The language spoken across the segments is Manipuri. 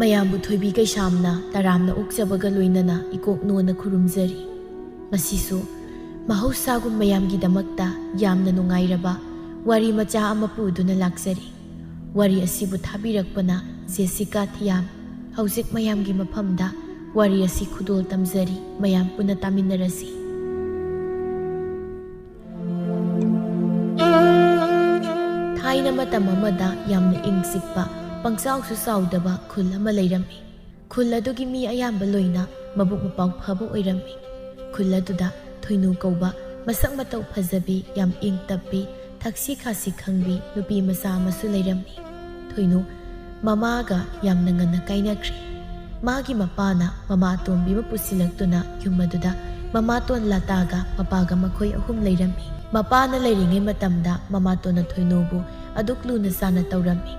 ꯃꯌꯥꯝꯕꯨ ꯊꯣꯏꯕꯤ ꯀꯩꯁꯥꯝꯅ ꯇꯔꯥꯝꯅ ꯑꯣꯛꯆꯕꯒ ꯂꯣꯏꯅꯅ ꯏꯀꯣꯛ ꯅꯣꯟꯅ ꯈꯨꯔꯨꯝꯖꯔꯤ꯫ ꯉꯁꯤꯁꯨ ꯃꯍꯧꯁꯥꯒꯨꯝ ꯃꯌꯥꯝꯒꯤꯗꯃꯛꯇ ꯌꯥꯝꯅ ꯅꯨꯡꯉꯥꯏꯔꯕ ꯋꯥꯔꯤ ꯃꯆꯥ ꯑꯃ ꯄꯨꯗꯨꯅ ꯂꯥꯛꯆꯔꯤ꯫ ꯋꯥꯔꯤ ꯑꯁꯤꯕꯨ ꯊꯥꯕꯤꯔꯛꯄꯅ ꯖꯦꯁꯤꯀꯥ ꯊꯤꯌꯥꯝ꯫ ꯍꯧꯖꯤꯛ ꯃꯌꯥꯝꯒꯤ ꯃꯐꯝꯗ ꯋꯥꯔꯤ ꯑꯁꯤ ꯈꯨꯗꯣꯜ ꯇꯝꯖꯔꯤ꯫ ꯃꯌꯥꯝ ꯄꯨꯟꯅ ꯇꯥꯃꯤꯟꯅꯔꯁꯤ꯫ ꯊꯥꯏꯅ ꯃꯇꯝ ꯑꯃꯗ ꯌꯥꯝꯅ ꯏꯪ ꯆꯤꯛꯄ ꯄꯪꯆꯥꯎꯁꯨ ꯆꯥꯎꯗꯕ ꯈꯨꯜ ꯑꯃ ꯂꯩꯔꯝꯃꯤ꯫ ꯈꯨꯜ ꯑꯗꯨꯒꯤ ꯃꯤ ꯑꯌꯥꯝꯕ ꯂꯣꯏꯅ ꯃꯕꯨꯛ ꯃꯄꯥꯎ ꯐꯕ ꯑꯣꯏꯔꯝꯃꯤ꯫ ꯈꯨꯜ ꯑꯗꯨꯗ ꯊꯣꯏꯅꯨ ꯀꯧꯕ ꯃꯁꯛ ꯃꯇꯧ ꯐꯖꯕꯤ ꯌꯥꯝ ꯏꯪ ꯇꯞꯄꯤ ꯊꯛꯁꯤ ꯈꯥꯁꯤ ꯈꯪꯕꯤ ꯅꯨꯄꯤ ꯃꯆꯥ ꯑꯃꯁꯨ ꯂꯩꯔꯝꯃꯤ꯫ ꯊꯣꯏꯅꯨ ꯃꯃꯥꯒ ꯌꯥꯝꯅ ꯉꯟꯅ ꯀꯥꯏꯅꯈ꯭ꯔꯦ꯫ ꯃꯥꯒꯤ ꯃꯄꯥꯅ ꯃꯃꯥ ꯑꯇꯣꯝꯕꯤ ꯑꯃ ꯄꯨꯁꯤꯜꯂꯛꯇꯨꯅ ꯌꯨꯝ ꯑꯗꯨꯗ ꯃꯃꯥꯇꯣꯟ ꯂꯇꯥꯒ ꯃꯄꯥꯒ ꯃꯈꯣꯏ ꯑꯍꯨꯝ ꯂꯩꯔꯝꯃꯤ꯫ ꯃꯄꯥꯅ ꯂꯩꯔꯤꯉꯩ ꯃꯇꯝꯗ ꯃꯃꯥꯇꯣꯟꯅ ꯊꯣꯏꯅꯨꯕꯨ ꯑꯗꯨꯛ ꯂꯨꯅ ꯆꯥꯅ ꯇꯧꯔꯝꯃꯤ꯫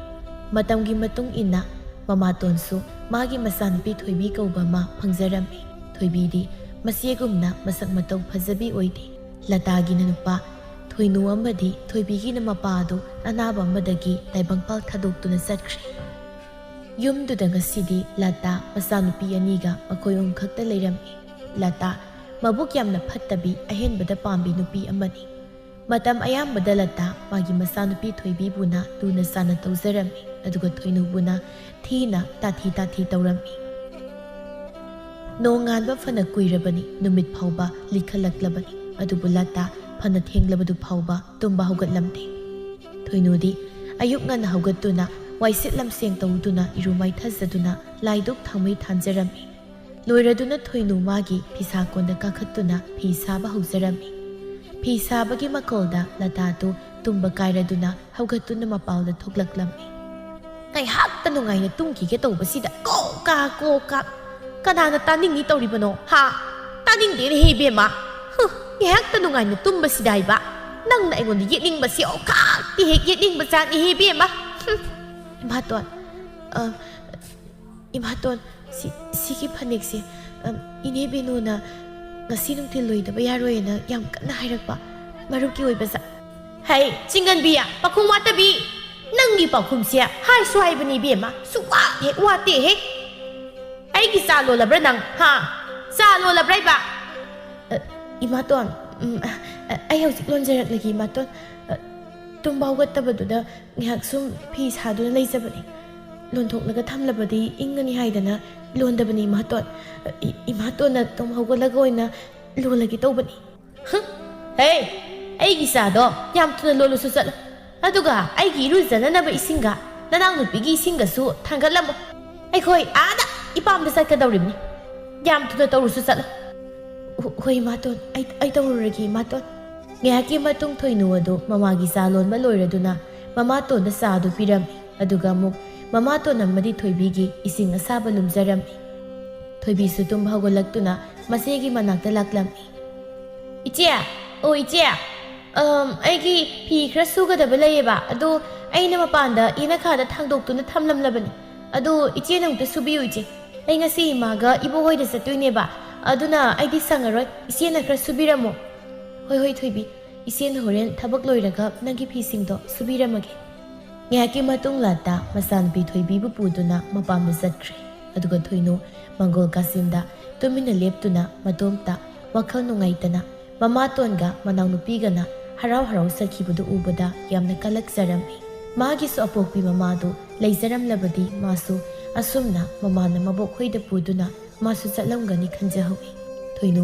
ꯃꯇꯝꯒꯤ ꯃꯇꯨꯡ ꯏꯟꯅ ꯃꯃꯥꯇꯣꯟꯁꯨ ꯃꯥꯒꯤ ꯃꯆꯥꯅꯨꯄꯤ ꯊꯣꯏꯕꯤ ꯀꯧꯕ ꯑꯃ ꯐꯪꯖꯔꯝꯃꯤ꯫ ꯊꯣꯏꯕꯤꯗꯤ ꯃꯆꯦꯒꯨꯝꯅ ꯃꯁꯛ ꯃꯇꯧ ꯐꯖꯕꯤ ꯑꯣꯏꯗꯦ꯫ ꯂꯇꯥꯒꯤꯅ ꯅꯨꯄꯥ, ꯊꯣꯏꯅꯨ ꯑꯃꯗꯤ ꯊꯣꯏꯕꯤꯒꯤꯅ ꯃꯄꯥꯗꯨ ꯑꯅꯥꯕ ꯑꯃꯗꯒꯤ ꯇꯥꯏꯕꯪꯄꯥꯜ ꯊꯥꯗꯣꯛꯇꯨꯅ ꯆꯠꯈ꯭ꯔꯦ꯫ ꯌꯨꯝꯗꯨꯗ ꯉꯁꯤꯗꯤ ꯂꯇꯥ ꯃꯆꯥꯅꯨꯄꯤ ꯑꯅꯤꯒ ꯃꯈꯣꯏ ꯑꯍꯨꯝ ꯈꯛꯇ ꯂꯩꯔꯝꯃꯤ꯫ ꯂꯇꯥ ꯃꯕꯨꯛ ꯌꯥꯝꯅ ꯐꯠꯇꯕꯤ ꯑꯍꯦꯟꯕꯗ ꯄꯥꯝꯕꯤ ꯅꯨꯄꯤ ꯑꯃꯅꯤ꯫ ꯃꯇꯝ ꯑꯌꯥꯝꯕꯗ ꯂꯇꯥ ꯃꯥꯒꯤ ꯃꯆꯥꯅꯨꯄꯤ ꯊꯣꯏꯕꯤꯕꯨꯅ ꯂꯨꯅ ꯆꯥꯅ ꯇꯧꯖꯔꯝꯃꯤ ꯑꯗꯨꯒ ꯊꯣꯏꯅꯨꯕꯨꯅ ꯊꯤꯅ ꯇꯥꯊꯤ ꯇꯧꯔꯝꯃꯤ꯫ ꯅꯣꯡꯉꯥꯟꯕ ꯐꯅ ꯀꯨꯏꯔꯕꯅꯤ, ꯅꯨꯃꯤꯠ ꯐꯥꯎꯕ ꯂꯤꯈꯠꯂꯛꯂꯕꯅꯤ, ꯑꯗꯨꯕꯨ ꯂꯇꯥ ꯐꯅ ꯊꯦꯡꯂꯕꯗꯨ ꯐꯥꯎꯕ ꯇꯨꯝꯕ ꯍꯧꯒꯠꯂꯝꯗꯦ꯫ ꯊꯣꯏꯅꯨꯗꯤ ꯑꯌꯨꯛ ꯉꯟꯅ ꯍꯧꯒꯠꯇꯨꯅ ꯋꯥꯏꯁꯤꯠ ꯂꯝꯁꯦꯡ ꯇꯧꯗꯨꯅ ꯏꯔꯨ ꯃꯥꯏꯊꯖꯗꯨꯅ ꯂꯥꯏꯗꯨꯛ ꯊꯥꯎꯃꯩ ꯊꯥꯟꯖꯔꯝꯃꯤ꯫ ꯂꯣꯏꯔꯗꯨꯅ ꯊꯣꯏꯅꯨ ꯃꯥꯒꯤ ꯐꯤꯁꯥꯀꯣꯟꯗ ꯀꯥꯈꯠꯇꯨꯅ ꯐꯤ ꯁꯥꯕ ꯍꯧꯖꯔꯝꯃꯤ꯫ ꯐꯤ ꯁꯥꯕꯒꯤ ꯃꯈꯣꯜꯗ ꯂꯇꯥꯗꯨ ꯇꯨꯝꯕ ꯀꯥꯏꯔꯗꯨꯅ ꯍꯧꯒꯠꯇꯨꯅ ꯃꯄꯥꯜꯗ ꯊꯣꯛꯂꯛꯂꯝꯃꯤ꯫ ꯉꯥꯏꯍꯥꯛꯇ ꯅꯨꯡꯉꯥꯏꯅ ꯇꯨꯝꯈꯤꯒꯦ ꯇꯧꯕꯁꯤꯗ ꯀꯣꯛ ꯀꯥ ꯀꯅꯥꯅ ꯇꯥꯅꯤꯡꯅꯤ ꯇꯧꯔꯤꯕꯅꯣ? ꯍꯥ, ꯇꯥꯅꯤꯡꯗꯦꯅꯦꯍꯦ ꯏꯕꯦꯝꯃ꯫ ꯉꯥꯏꯍꯥꯛꯇ ꯅꯨꯡꯉꯥꯏꯅ ꯇꯨꯝꯕꯁꯤꯗ ꯍꯥꯏꯕ ꯅꯪꯅ ꯑꯩꯉꯣꯟꯗ ꯌꯦꯠꯅꯤꯡꯕꯁꯤ ꯑꯣꯈꯥꯛꯇꯤ ꯍꯦꯛ ꯌꯦꯠꯅꯤꯡꯕ ꯖꯥꯠꯅꯤꯍꯦ ꯏꯕꯦꯝꯃ꯫ ꯏꯃꯥꯇꯣꯟ ꯁꯤꯒꯤ ꯐꯅꯦꯛꯁꯦ ꯏꯅꯦ ꯕꯦꯅꯨꯅ ꯉꯁꯤ ꯅꯨꯡꯊꯤꯜ ꯂꯣꯏꯗꯕ ꯌꯥꯔꯣꯏꯅ ꯌꯥꯝ ꯀꯟꯅ ꯍꯥꯏꯔꯛꯄ ꯃꯔꯨꯞꯀꯤ ꯑꯣꯏꯕ ꯍꯩ ꯆꯤꯡꯒꯟꯕꯤ ꯄꯥꯈꯨꯝ ꯋꯥꯠꯇꯕꯤ, ꯅꯪꯒꯤ ꯄꯥꯎꯈꯨꯝꯁꯦ ꯍꯥꯏꯁꯨ ꯍꯥꯏꯕꯅꯤ ꯏꯕꯦꯝꯃ, ꯁꯨꯛꯋꯥꯠ ꯍꯦꯛ ꯋꯥꯠꯇꯦ ꯍꯦꯛ꯫ ꯑꯩꯒꯤ ꯆꯥ ꯂꯣꯜꯂꯕ꯭ꯔꯥ ꯅꯪ? ꯆꯥ ꯂꯣꯜꯂꯕ꯭ꯔꯥ ꯏꯕ? ꯏꯃꯥꯇꯣꯟ, ꯑꯩ ꯍꯧꯖꯤꯛ ꯂꯣꯟꯖꯔꯛꯂꯒꯦ ꯏꯃꯥꯇꯣꯟ꯫ ꯇꯨꯝꯕ ꯍꯧꯒꯠꯇꯕꯗꯨꯗ ꯉꯥꯏꯍꯥꯛ ꯁꯨꯝ ꯐꯤ ꯁꯥꯗꯨꯅ ꯂꯩꯖꯕꯅꯤ꯫ ꯂꯣꯟꯊꯣꯛꯂꯒ ꯊꯝꯂꯕꯗꯤ ꯏꯪꯒꯅꯤ ꯍꯥꯏꯗꯅ ꯂꯣꯟꯗꯕꯅꯤ ꯏꯃꯥꯇꯣꯟ꯫ ꯏꯃꯥꯇꯣꯟꯅ ꯇꯨꯝ ꯍꯧꯒꯠꯂꯒ ꯑꯣꯏꯅ ꯂꯣꯜꯂꯒꯦ ꯇꯧꯕꯅꯤ꯫ ꯍꯦ, ꯑꯩꯒꯤ ꯆꯥꯗꯣ ꯌꯥꯝ ꯊꯨꯅ ꯂꯣꯜꯂꯨꯁꯨ ꯆꯠꯂꯨ, ꯑꯗꯨꯒ ꯑꯩꯒꯤ ꯏꯔꯨꯖꯅꯅꯕ ꯏꯁꯤꯡꯒ ꯅꯅꯥꯎ ꯅꯨꯄꯤꯒꯤ ꯏꯁꯤꯡꯒꯁꯨ ꯊꯥꯡꯒꯠꯂꯝꯃꯨ꯫ ꯑꯩꯈꯣꯏ ꯑꯥꯗ ꯏꯄꯥꯝꯗ ꯆꯠꯀꯗꯧꯔꯤꯕꯅꯤ, ꯌꯥꯝ ꯊꯨꯅ ꯇꯧꯔꯨꯁꯨ ꯆꯠꯂꯨ꯫ ꯍꯣꯏ ꯏꯃꯥꯇꯣꯟ, ꯑꯩ ꯇꯧꯔꯨꯔꯒꯦ ꯏꯃꯥꯇꯣꯟ꯫ ꯉꯥꯏꯍꯥꯛꯀꯤ ꯃꯇꯨꯡ ꯊꯣꯏꯅꯨ ꯑꯗꯨ ꯃꯃꯥꯒꯤ ꯆꯥ ꯂꯣꯟꯕ ꯂꯣꯏꯔꯗꯨꯅ ꯃꯃꯥꯇꯣꯟꯗ ꯆꯥꯗꯨ ꯄꯤꯔꯝꯃꯤ, ꯑꯗꯨꯒ ꯑꯃꯨꯛ ꯃꯃꯥꯇꯣꯟ ꯑꯃꯗꯤ ꯊꯣꯏꯕꯤꯒꯤ ꯏꯁꯤꯡ ꯑꯁꯥꯕ ꯂꯨꯝꯖꯔꯝꯃꯤ꯫ ꯊꯣꯏꯕꯤꯁꯨ ꯇꯨꯝꯕ ꯍꯧꯒꯠꯂꯛꯇꯨꯅ ꯃꯆꯦꯒꯤ ꯃꯅꯥꯛꯇ ꯂꯥꯛꯂꯝꯃꯤ꯫ ꯏꯆꯦ, ꯏꯆꯦ, ꯑꯩꯒꯤ ꯐꯤ ꯈꯔ ꯁꯨꯒꯗꯕ ꯂꯩꯌꯦꯕ, ꯑꯗꯨ ꯑꯩꯅ ꯃꯄꯥꯟꯗ ꯌꯦꯅꯈꯥꯗ ꯊꯥꯡꯗꯣꯛꯇꯨꯅ ꯊꯝꯂꯝꯂꯕꯅꯤ, ꯑꯗꯨ ꯏꯆꯦꯅ ꯑꯃꯨꯛꯇ ꯁꯨꯕꯤꯌꯨ ꯏꯆꯦ꯫ ꯑꯩ ꯉꯁꯤ ꯏꯃꯥꯒ ꯏꯕꯣꯍꯣꯏꯗ ꯆꯠꯇꯣꯏꯅꯦꯕ, ꯑꯗꯨꯅ ꯑꯩꯗꯤ ꯁꯪꯉꯔꯣꯏ, ꯏꯆꯦꯅ ꯈꯔ ꯁꯨꯕꯤꯔꯝꯃꯣ꯫ ꯍꯣꯏ ꯊꯣꯏꯕꯤ, ꯏꯆꯦꯅ ꯍꯣꯔꯦꯟ ꯊꯕꯛ ꯂꯣꯏꯔꯒ ꯅꯪꯒꯤ ꯐꯤꯁꯤꯡꯗꯣ ꯁꯨꯕꯤꯔꯝꯃꯒꯦ꯫ ꯉꯥꯏꯍꯥꯛꯀꯤ ꯃꯇꯨꯡ ꯂꯇꯥ ꯃꯆꯥꯅꯨꯄꯤ ꯊꯣꯏꯕꯤꯕꯨ ꯄꯨꯗꯨꯅ ꯃꯄꯥꯝꯗ ꯆꯠꯈ꯭ꯔꯦ, ꯑꯗꯨꯒ ꯊꯣꯏꯅꯨ ꯃꯪꯒꯣꯜ ꯀꯥꯆꯤꯟꯗ ꯇꯨꯃꯤꯟꯅ ꯂꯦꯞꯇꯨꯅ ꯃꯇꯣꯝꯇ ꯋꯥꯈꯜ ꯅꯨꯡꯉꯥꯏꯇꯅ ꯃꯃꯥꯇꯣꯟꯒ ꯃꯅꯥꯎꯅꯨꯄꯤꯒꯅ ꯍꯔꯥꯎ ꯆꯠꯈꯤꯕꯗꯨ ꯎꯕꯗ ꯌꯥꯝꯅ ꯀꯜꯂꯛꯆꯔꯝꯃꯤ꯫ ꯃꯥꯒꯤꯁꯨ ꯑꯄꯣꯛꯄꯤ ꯃꯃꯥꯗꯨ ꯂꯩꯖꯔꯝꯂꯕꯗꯤ ꯃꯥꯁꯨ ꯑꯁꯨꯝꯅ ꯃꯃꯥꯅ ꯃꯕꯣꯛꯈꯣꯏꯗ ꯄꯨꯗꯨꯅ ꯃꯥꯁꯨ ꯆꯠꯂꯝꯒꯅꯤ ꯈꯟꯖꯍꯧꯏ꯫ ꯊꯣꯏꯅꯨ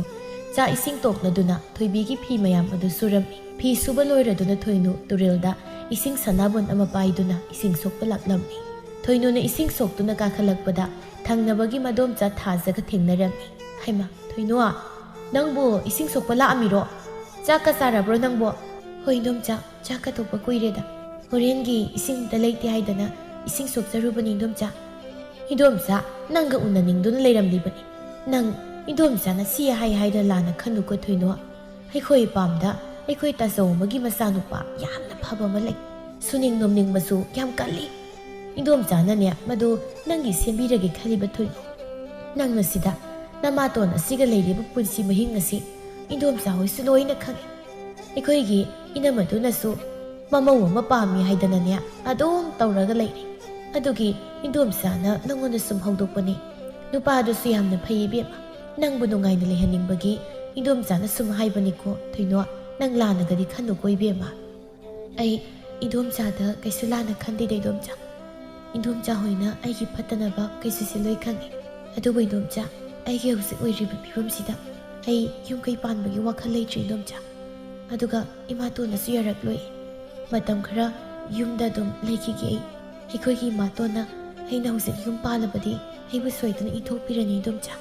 ꯆꯥꯛ ꯏꯁꯤꯡ ꯇꯣꯛꯂꯗꯨꯅ ꯊꯣꯏꯕꯤꯒꯤ ꯐꯤ ꯃꯌꯥꯝ ꯑꯗꯨ ꯁꯨꯔꯝꯃꯤ꯫ ꯐꯤ ꯁꯨꯕ ꯂꯣꯏꯔꯗꯨꯅ ꯊꯣꯏꯅꯨ ꯇꯨꯔꯦꯜꯗ ꯏꯁꯤꯡ ꯁꯅꯥꯕꯨꯟ ꯑꯃ ꯄꯥꯏꯗꯨꯅ ꯏꯁꯤꯡ ꯁꯣꯛꯄ ꯂꯥꯛꯂꯝꯃꯤ꯫ ꯊꯣꯏꯅꯨꯅ ꯏꯁꯤꯡ ꯁꯣꯛꯇꯨꯅ ꯀꯥꯈꯠꯂꯛꯄꯗ ꯊꯪꯅꯕꯒꯤ ꯃꯗꯣꯝꯆꯥ ꯊꯥꯖꯒ ꯊꯦꯡꯅꯔꯝꯃꯤ꯫ ꯍꯩꯃꯥ ꯊꯣꯏꯅꯨ, ꯅꯪꯕꯨ ꯏꯁꯤꯡ ꯁꯣꯛꯄ ꯂꯥꯛꯑꯝꯃꯤꯔꯣ? ꯆꯥꯛꯀ ꯆꯥꯔꯕ꯭ꯔꯣ ꯅꯪꯕꯣ? ꯍꯣꯏ ꯏꯟꯗꯣꯝꯆꯥ, ꯆꯥꯛꯀ ꯇꯣꯛꯄ ꯀꯨꯏꯔꯦꯗ, ꯍꯣꯔꯦꯟꯒꯤ ꯏꯁꯤꯡꯗ ꯂꯩꯇꯦ ꯍꯥꯏꯗꯅ ꯏꯁꯤꯡ ꯁꯣꯛꯆꯔꯨꯕꯅꯤ ꯏꯟꯗꯣꯝꯆꯥ꯫ ꯏꯟꯗꯣꯝꯆꯥ, ꯅꯪꯒ ꯎꯅꯅꯤꯡꯗꯨꯅ ꯂꯩꯔꯝꯂꯤꯕꯅꯤ꯫ ꯅꯪ ꯏꯟꯗꯣꯝꯆꯥꯅ ꯁꯤ ꯍꯥꯏꯗꯅ ꯂꯥꯟꯅ ꯈꯟꯅꯨꯀꯣ ꯊꯣꯏꯅꯨ꯫ ꯑꯩꯈꯣꯏ ꯏꯄꯥꯝꯗ ꯑꯩꯈꯣꯏ ꯇꯥꯆꯧ ꯑꯃꯒꯤ ꯃꯆꯥꯅꯨꯄꯥ ꯌꯥꯝꯅ ꯐꯕ ꯑꯃ ꯂꯩ, ꯁꯨꯅꯤꯡ ꯅꯣꯝꯅꯤꯡꯕꯁꯨ ꯌꯥꯝ ꯀꯜꯂꯤ꯫ ꯏꯟꯗꯣꯝꯆꯥꯅꯅꯦ ꯃꯗꯨ ꯅꯪꯒꯤ ꯁꯦꯝꯕꯤꯔꯒꯦ ꯈꯜꯂꯤꯕ ꯊꯣꯏꯅꯨ꯫ ꯅꯪꯅ ꯁꯤꯗ ꯅꯃꯥꯇꯣꯟ ꯑꯁꯤꯒ ꯂꯩꯔꯤꯕ ꯄꯨꯟꯁꯤ ꯃꯍꯤꯡ ꯑꯁꯤ ꯏꯟꯗꯣꯝꯆꯥ ꯍꯣꯏꯁꯨ ꯂꯣꯏꯅ ꯈꯪꯏ ꯑꯩꯈꯣꯏꯒꯤ ꯏꯅꯝꯃꯗꯨꯅꯁꯨ ꯃꯃꯧ ꯑꯃ ꯄꯥꯝꯃꯤ ꯍꯥꯏꯗꯅꯅꯦ ꯑꯗꯨꯝ ꯇꯧꯔꯒ ꯂꯩꯔꯤ ꯑꯗꯨꯒꯤ ꯏꯟꯗꯣꯝꯆꯥꯅ ꯅꯪꯉꯣꯟꯗ ꯁꯨꯝ ꯍꯧꯗꯣꯛꯄꯅꯤ ꯅꯨꯄꯥꯗꯨꯁꯨ ꯌꯥꯝꯅ ꯐꯩ ꯏꯕꯦꯝꯃ ꯅꯪꯕꯨ ꯅꯨꯡꯉꯥꯏꯅ ꯂꯩꯍꯟꯅꯤꯡꯕꯒꯤ ꯏꯟꯗꯣꯝꯆꯥꯅ ꯁꯨꯝ ꯍꯥꯏꯕꯅꯤꯀꯣ ꯊꯣꯏꯅꯣ ꯅꯪ ꯂꯥꯟꯅꯒꯗꯤ ꯈꯟꯅꯨꯀꯣ ꯏꯕꯦꯝꯃ ꯑꯩ ꯏꯟꯗꯣꯝꯆꯥꯗ ꯀꯩꯁꯨ ꯂꯥꯟꯅ ꯈꯟꯗꯦꯗ ꯏꯟꯗꯣꯝꯆꯥ ꯍꯣꯏꯅ ꯑꯩꯒꯤ ꯐꯠꯇꯅꯕ ꯀꯩꯁꯨꯁꯤ ꯂꯣꯏ ꯈꯪꯉꯤ ꯑꯗꯨꯕꯨ ꯏꯟꯗꯣꯝꯆꯥ ꯑꯩꯒꯤ ꯍꯧꯖꯤꯛ ꯑꯣꯏꯔꯤꯕ ꯐꯤꯕꯝꯁꯤꯗ ꯑꯩ ꯌꯨꯝ ꯀꯩ ꯄꯥꯟꯕꯒꯤ ꯋꯥꯈꯜ ꯂꯩꯇ꯭ꯔꯤ ꯏꯟꯗꯣꯝꯆꯥ ꯑꯗꯨꯒ ꯏꯃꯥꯇꯣꯟꯅꯁꯨ ꯌꯥꯔꯛꯂꯣꯏ ꯃꯇꯝ ꯈꯔ ꯌꯨꯝꯗ ꯑꯗꯨꯝ ꯂꯩꯈꯤꯒꯦ ꯑꯩꯈꯣꯏꯒꯤ ꯏꯃꯥꯇꯣꯟꯅ ꯑꯩꯅ ꯍꯧꯖꯤꯛ ꯌꯨꯝ ꯄꯥꯜꯂꯕꯗꯤ ꯑꯩꯕꯨ ꯁꯣꯏꯗꯅ ꯏꯟꯊꯣꯛꯄꯤꯔꯅꯤ ꯏꯟꯗꯣꯝꯆꯥ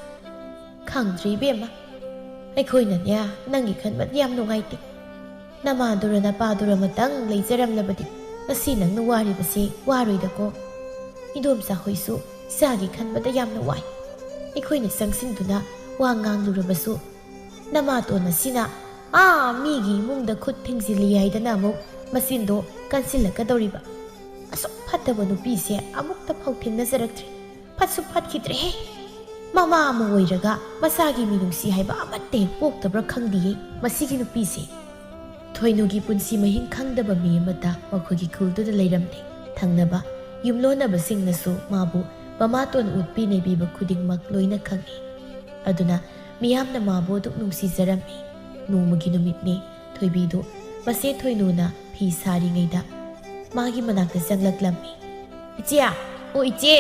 ꯈꯪꯗ꯭ꯔꯤ ꯏꯕꯦꯝꯃ ꯑꯩꯈꯣꯏꯅꯅꯦ ꯅꯪꯒꯤ ꯈꯟꯕꯗ ꯌꯥꯝ ꯅꯨꯡꯉꯥꯏꯇꯦ ꯅꯃꯥꯗꯨꯔ ꯅꯄꯥꯗꯨꯔ ꯃꯇꯪ ꯂꯩꯖꯔꯝꯂꯕꯗꯤ ꯉꯁꯤ ꯅꯪꯅ ꯋꯥꯔꯤꯕꯁꯤ ꯋꯥꯔꯣꯏꯗꯀꯣ ꯏꯟꯗꯣꯝꯆꯥ ꯍꯣꯏꯁꯨ ꯏꯆꯥꯒꯤ ꯈꯟꯕꯗ ꯌꯥꯝꯅ ꯋꯥꯏ ꯑꯩꯈꯣꯏꯅ ꯆꯪꯁꯤꯟꯗꯨꯅ ꯋꯥ ꯉꯥꯡꯂꯨꯔꯕꯁꯨ ꯅꯃꯥꯇꯣꯟ ꯑꯁꯤꯅ ꯃꯤꯒꯤ ꯏꯃꯨꯡꯗ ꯈꯨꯠ ꯊꯤꯡꯖꯤꯜꯂꯤ ꯍꯥꯏꯗꯅ ꯑꯃꯨꯛ ꯃꯆꯤꯟꯗꯣ ꯀꯟꯁꯤꯜꯂꯛꯀꯗꯧꯔꯤꯕ ꯑꯁꯨꯛ ꯐꯠꯇꯕ ꯅꯨꯄꯤꯁꯦ ꯑꯃꯨꯛꯇ ꯐꯥꯎ ꯊꯦꯡꯅꯖꯔꯛꯇ꯭ꯔꯤ ꯐꯠꯁꯨ ꯐꯠꯈꯤꯗ꯭ꯔꯦꯍꯦ ꯃꯃꯥ ꯑꯃ ꯑꯣꯏꯔꯒ ꯃꯆꯥꯒꯤ ꯃꯤꯅꯨꯡꯁꯤ ꯍꯥꯏꯕ ꯑꯃꯠꯇ ꯍꯦꯛ ꯄꯣꯛꯇꯕ꯭ꯔꯥ ꯈꯪꯗꯤꯌꯦ ꯃꯁꯤꯒꯤ ꯅꯨꯄꯤꯁꯦ ꯊꯣꯏꯅꯨꯒꯤ ꯄꯨꯟꯁꯤ ꯃꯍꯤꯡ ꯈꯪꯗꯕ ꯃꯤ ꯑꯃꯠꯇ ꯃꯈꯣꯏꯒꯤ ꯈꯨꯜꯗꯨꯗ ꯂꯩꯔꯝꯗꯦ ꯊꯪꯅꯕ ꯌꯨꯝꯂꯣꯟꯅꯕꯁꯤꯡꯅꯁꯨ ꯃꯥꯕꯨ ꯃꯃꯥꯇꯣꯟ ꯎꯠꯄꯤ ꯅꯩꯕꯤꯕ ꯈꯨꯗꯤꯡꯃꯛ ꯂꯣꯏꯅ ꯈꯪꯏ ꯑꯗꯨꯅ ꯃꯤꯌꯥꯝꯅ ꯃꯥꯕꯨ ꯑꯗꯨꯛ ꯅꯨꯡꯁꯤꯖꯔꯝꯃꯤ ꯅꯣꯡꯃꯒꯤ ꯅꯨꯃꯤꯠꯅꯤ ꯊꯣꯏꯕꯤꯗꯨ ꯃꯆꯦ ꯊꯣꯏꯅꯨꯅ ꯐꯤ ꯁꯥꯔꯤꯉꯩꯗ ꯃꯥꯒꯤ ꯃꯅꯥꯛꯇ ꯆꯪꯂꯛꯂꯝꯃꯤ ꯏꯆꯦ ꯑꯣ ꯏꯆꯦ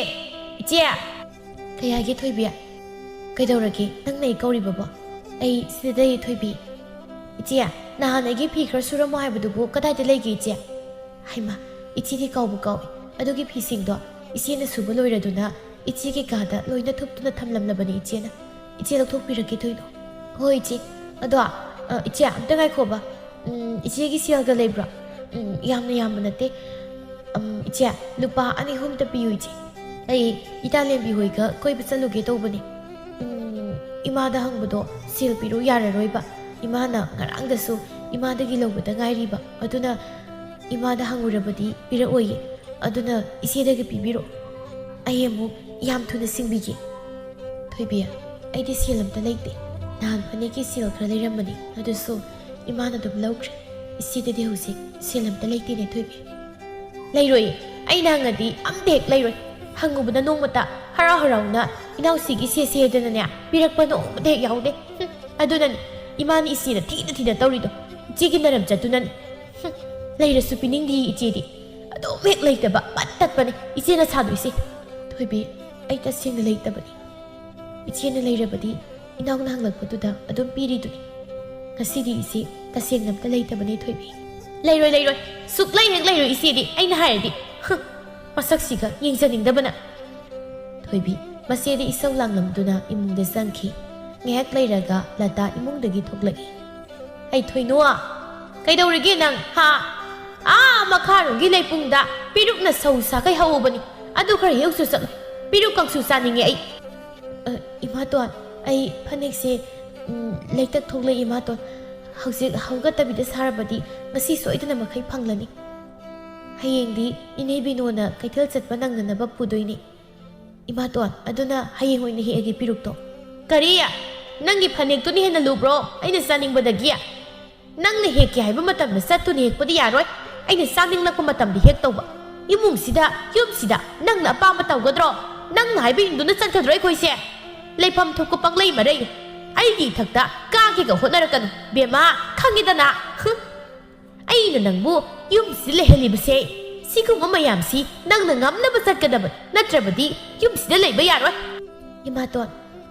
ꯀꯌꯥꯒꯤ ꯊꯣꯏꯕꯤ ꯀꯩꯗꯧꯔꯒꯦ ꯅꯪꯅ ꯑꯩ ꯀꯧꯔꯤꯕꯕꯣ ꯑꯩ ꯁꯤꯗꯩ ꯊꯣꯏꯕꯤ ꯏꯆꯦ ꯅꯍꯥꯟ ꯑꯩꯒꯤ ꯐꯤ ꯈꯔ ꯁꯨꯔꯝꯃꯣ ꯍꯥꯏꯕꯗꯨꯕꯨ ꯀꯗꯥꯏꯗ ꯂꯩꯒꯦ ꯏꯆꯦ ꯍꯩꯃꯥ ꯏꯆꯦꯗꯤ ꯀꯥꯎꯕꯨ ꯀꯥꯎꯏ ꯑꯗꯨꯒꯤ ꯐꯤꯁꯤꯡꯗꯣ ꯏꯆꯦꯅ ꯁꯨꯕ ꯂꯣꯏꯔꯗꯨꯅ ꯏꯆꯦꯒꯤ ꯀꯥꯗ ꯂꯣꯏꯅ ꯊꯨꯞꯇꯨꯅ ꯊꯝꯂꯝꯂꯕꯅꯤ ꯏꯆꯦꯅ ꯏꯆꯦ ꯂꯧꯊꯣꯛꯄꯤꯔꯛꯀꯦ ꯊꯣꯏꯅꯣ ꯍꯣꯏ ꯏꯆꯦ ꯑꯗꯣ ꯏꯆꯦ ꯑꯝꯇ ꯉꯥꯏꯈꯣꯕ ꯏꯆꯦꯒꯤ ꯁꯦꯜꯒ ꯂꯩꯕ꯭ꯔꯣ ꯌꯥꯝꯅ ꯌꯥꯝꯕ ꯅꯠꯇꯦ ꯏꯆꯦ ꯂꯨꯄꯥ 2-3ꯇ ꯄꯤꯌꯨ ꯏꯆꯦ ꯑꯩ ꯏꯇꯥꯂꯦꯝꯕꯤ ꯍꯣꯏꯒ ꯀꯣꯏꯕ ꯆꯠꯂꯨꯒꯦ ꯇꯧꯕꯅꯤ 이마다 항부도 실비로 야라로이바 이마나 nga랑다수 이마다기 lobada ngairiba aduna 이마다 항우라버디 비라오이 aduna 이세다가 비비로 아이emu yam thuna singbigi thoibiya aidi silamta leite nan paneki sil khra leiramani adusu imana dum lawkre isidadi husik silamta leite ne thoibi leiroi aina ngadi amdek leiroi hangubada nongmata harau harauna inausigi se dana pirakpa nongmade yaude aduna imani isina thina tawrido jigi naram chatunan leirasu piningdi ichedi ado mek leitaba pattatpani ichena saduisi thoibi ai tasena leitabani ichena leirabadi inaw nanglakpaduda adum piriduni ngasidi isi tasena namta leitabani thoibi leiroi suklai hek leiroi isidi aina hayadi masaksiga yengjaningdabana thoibi masedi isau langlamduna imungda sangki ngek leiraga lata imungdagi thoklai ai thoinoa kaidawrige nang ha makharugi leipungda pirukna sausa kai hawbani adu khar heusu sal piruk kangsu saninge ai imaton ai phanekse leitak thoklai imaton hauzik haugatabida sarabadi ngasi soidana makai phanglani hayengdi inebinona kaithal chatpa nangnanaba pudoini imaton aduna hayeng hoine heage pirukto kariya nangi phanek tuni hena lubro aina saningbadagi nangna heke haiba matamna satuni hekpadi yaroi aina saninglakpa matamdi hek tawba imungsida yumsida nangna apamba tawgadro nangna haiba induna chatkadro aikoise leifam thokko panglei marai aigi thakta kagega honarakanu bema khangidana aina nangbu yumsi lehelibase siguma mayamsi nangna ngamnaba chatkadaba natrabadi yumsida leiba yaroi imaton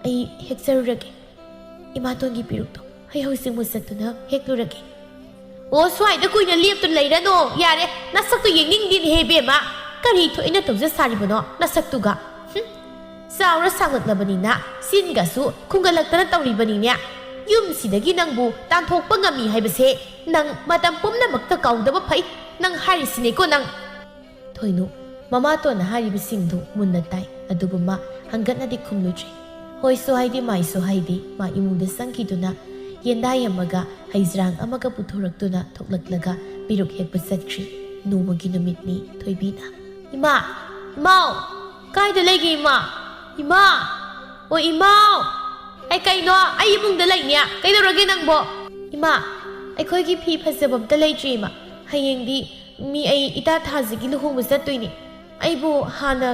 ai hekzarurage imatongi pirukto hai housing musatuna heklurage o swaida kuina leptun leirano yare nasaktu yengningdin hebema kari thoina tawja saribano nasaktuga saura sangatlabani singasu khungalaktana tawribani yumsidagi nangbu tanthokpa ngami haibase nang matam pumnamakta kaudaba phai nang harisine ko nang thoinu mama to na haribisingdu munna tai adubuma hangatnadi khumlutri hoi so haidi mai so haidi ma imungda sangkiduna yenda yamaga haizrang amaga puthoraktuna thoklaklaga piruk hekpa satkri nomagi numitni thoibina ima mau kaida legi ima o imau Ay kayno, ay imungda lay niya. Kaydorage nang bo. Ima, ꯑꯩꯈꯣꯏꯒꯤ ꯐꯤ ꯐꯖꯕ ꯑꯝꯇ ꯂꯩꯇ꯭ꯔꯤ ꯏꯃꯥ ꯍꯌꯦꯡꯗꯤ ꯃꯤ ꯑꯩ ꯏꯇꯥ ꯊꯥꯖꯒꯤ ꯂꯨꯍꯣꯡꯕ ꯆꯠꯇꯣꯏꯅꯤ ꯑꯩꯕꯨ ꯍꯥꯟꯅ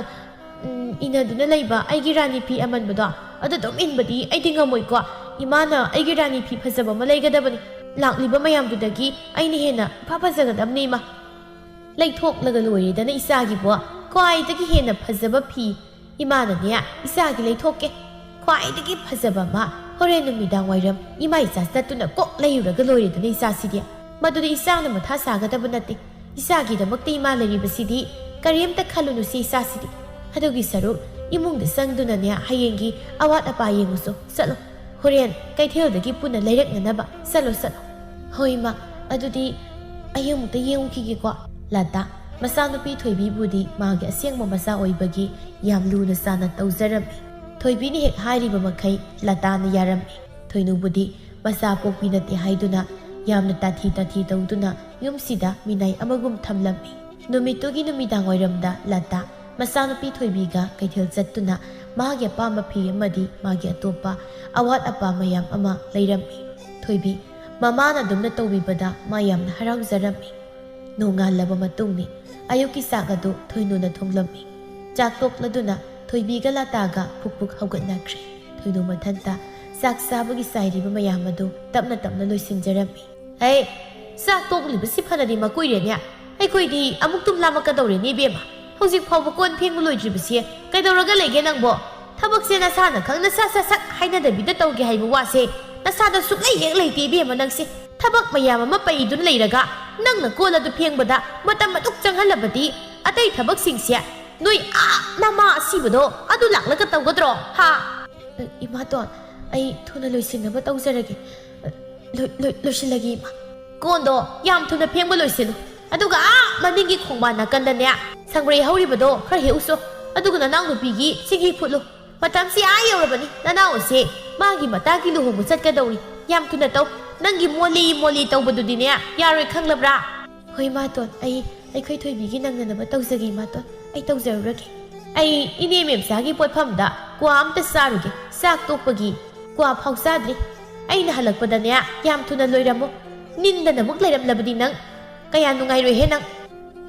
ꯏꯅꯗꯨꯅ ꯂꯩꯕ ꯑꯩꯒꯤ ꯔꯥꯅꯤ ꯐꯤ ꯑꯃꯟꯕꯗꯣ ꯑꯗꯨ ꯑꯗꯨꯝ ꯏꯟꯕꯗꯤ ꯑꯩꯗꯤ ꯉꯝꯃꯣꯏꯀꯣ ꯏꯃꯥꯅ ꯑꯩꯒꯤ ꯔꯥꯅꯤ ꯐꯤ ꯐꯖꯕ ꯑꯃ ꯂꯩꯒꯗꯕꯅꯤ ꯂꯥꯛꯂꯤꯕ ꯃꯌꯥꯝꯗꯨꯗꯒꯤ ꯑꯩꯅ ꯍꯦꯟꯅ ꯏꯐ ꯐꯖꯒꯗꯕꯅꯤ ꯏꯃꯥ ꯂꯩꯊꯣꯛꯂꯒ ꯂꯣꯏꯔꯦꯗꯅ ꯏꯆꯥꯒꯤꯕꯣ ꯈ꯭ꯋꯥꯏꯗꯒꯤ ꯍꯦꯟꯅ ꯐꯖꯕ ꯐꯤ ꯏꯃꯥꯅꯅꯦ ꯏꯆꯥꯒꯤ ꯂꯩꯊꯣꯛꯀꯦ ꯈ꯭ꯋꯥꯏꯗꯒꯤ ꯐꯖꯕ ꯑꯃ ꯍꯣꯔꯦꯟ ꯅꯨꯃꯤꯗꯥꯡ ꯋꯥꯏꯔꯝ ꯏꯃꯥ ꯏꯆꯥ ꯆꯠꯇꯨꯅ ꯀꯣꯛ ꯂꯩꯔꯨꯔꯒ ꯂꯣꯏꯔꯦꯗꯅ ꯏꯆꯥꯁꯤꯗꯤ ꯃꯗꯨꯗꯤ ꯏꯆꯥꯅ ꯃꯊꯥ ꯁꯥꯒꯗꯕ ꯅꯠꯇꯦ ꯏꯆꯥꯒꯤꯗꯃꯛꯇ ꯏꯃꯥ ꯂꯩꯔꯤꯕꯁꯤꯗꯤ ꯀꯔꯤꯝꯇ ꯈꯜꯂꯨꯅꯨ ꯁꯤ ꯏꯆꯥꯁꯤꯗꯤ ꯑꯗꯨꯒꯤ ꯁꯔꯨꯛ 이몽데 쌍두나냐 하yen기 아왓 아빠 예무소 쌀로 호렌 까이테어드기 뿌나 레렉나나바 쌀로 쌀로 호이마 아두디 아예무데 예우키기과 라다 마사누피 토이비부디 마게 아시앵모 마사 오이버기 얌루나 사나 떠우자람이 토이비니 헥 하이리바 마카이 라다나 야람이 토이누부디 마사 뽀피나티 하이두나 얌나 따티 떠우두나 욤시다 미나이 아마굼 탐람이 누미뚜기 누미당 오이람다 라다 마사누피 토이비가 까이테어 잣두나 마게 빠마 피야마디 마게 아토빠 아왓 아빠 마얌 아마 레이람이 토이비 마마나 dumna 떠우비바다 마얌나 하라우자람이 농알라바 마뚱니 아유키 사가도 토이누나 통람이 짝똑라두나 토이비가 라다가 푹푹 하우갓나크리 토이누 마탄타 싹사부기 사이리바 마야마도 tapna 로이신자람이 에이 싹똑리바 시파나디 마꾸이레냐 아이코이디 아묵tum 라마까더우레니 베마 호직 파우바 꼰 팽구 로이드리바시 까이더러가 레게 낭보 타벅세 나사나 강나 사사삭 하이나다비다 떠우게 하이부 와세 나사다 쑥레이 렉레이티 베마 낭세 타벅 마야마 마빠이두나 레이라가 낭나 꼴라도 팽보다 마땀 마뚝 짱할라바디 아따이 타벅싱시야 노이 아 마마 아시부도 아두 락라가 떠우거드로 하 이마돈 아이 투나 로이신나바 떠우자라게 로이실라기 이마 꼰도 얌 투나 팽보 로이시누 아두가 아 마밍기 콩바나 깐다냐 상브레이 하우리바도 크라 헤우소 아두가 나나우 누피기 싱히 풋루 마탐시 아 여러분이 나나오세 마기 마타기 루호무 ꯆꯠꯀꯗꯧꯔꯤ ꯌꯥꯝ ꯊꯨꯅ ꯇꯧ ꯅꯪꯒꯤ ꯃꯣꯂꯤ ꯇꯧꯕꯗꯨꯗꯤꯅꯦ ꯌꯥꯔꯣꯏ ꯈꯪꯂꯕ꯭ꯔꯥ ꯍꯣꯏ ꯃꯥꯇꯣꯟ ꯑꯩꯈꯣꯏ ꯊꯣꯏꯕꯤꯒꯤ ꯅꯪꯅꯅꯕ ꯇꯧꯖꯒꯦ ꯃꯥꯇꯣꯟ ꯑꯩ ꯇꯧꯖꯔꯨꯔꯒꯦ ꯑꯩ ꯏꯅꯦ ꯃꯦꯝꯆꯥꯒꯤ ꯄꯣꯠꯐꯝꯗ ꯀ꯭ꯋꯥ ꯑꯝꯇ ꯆꯥꯔꯨꯒꯦ ꯆꯥꯛ ꯇꯣꯛꯄꯒꯤ ꯀ꯭ꯋꯥ ꯐꯥꯎ ꯆꯥꯗ꯭ꯔꯤ ꯑꯩꯅ ꯍꯜꯂꯛꯄꯗꯅꯦ ꯌꯥꯝ ꯊꯨꯅ ꯂꯣꯏꯔꯝꯃꯨ ꯅꯤꯟꯗꯅꯃꯨꯛ ꯂꯩꯔꯝꯂꯕꯗꯤ ꯅꯪ ꯀꯌꯥ ꯅꯨꯡꯉꯥꯏꯔꯣꯏꯍꯦ ꯅꯪ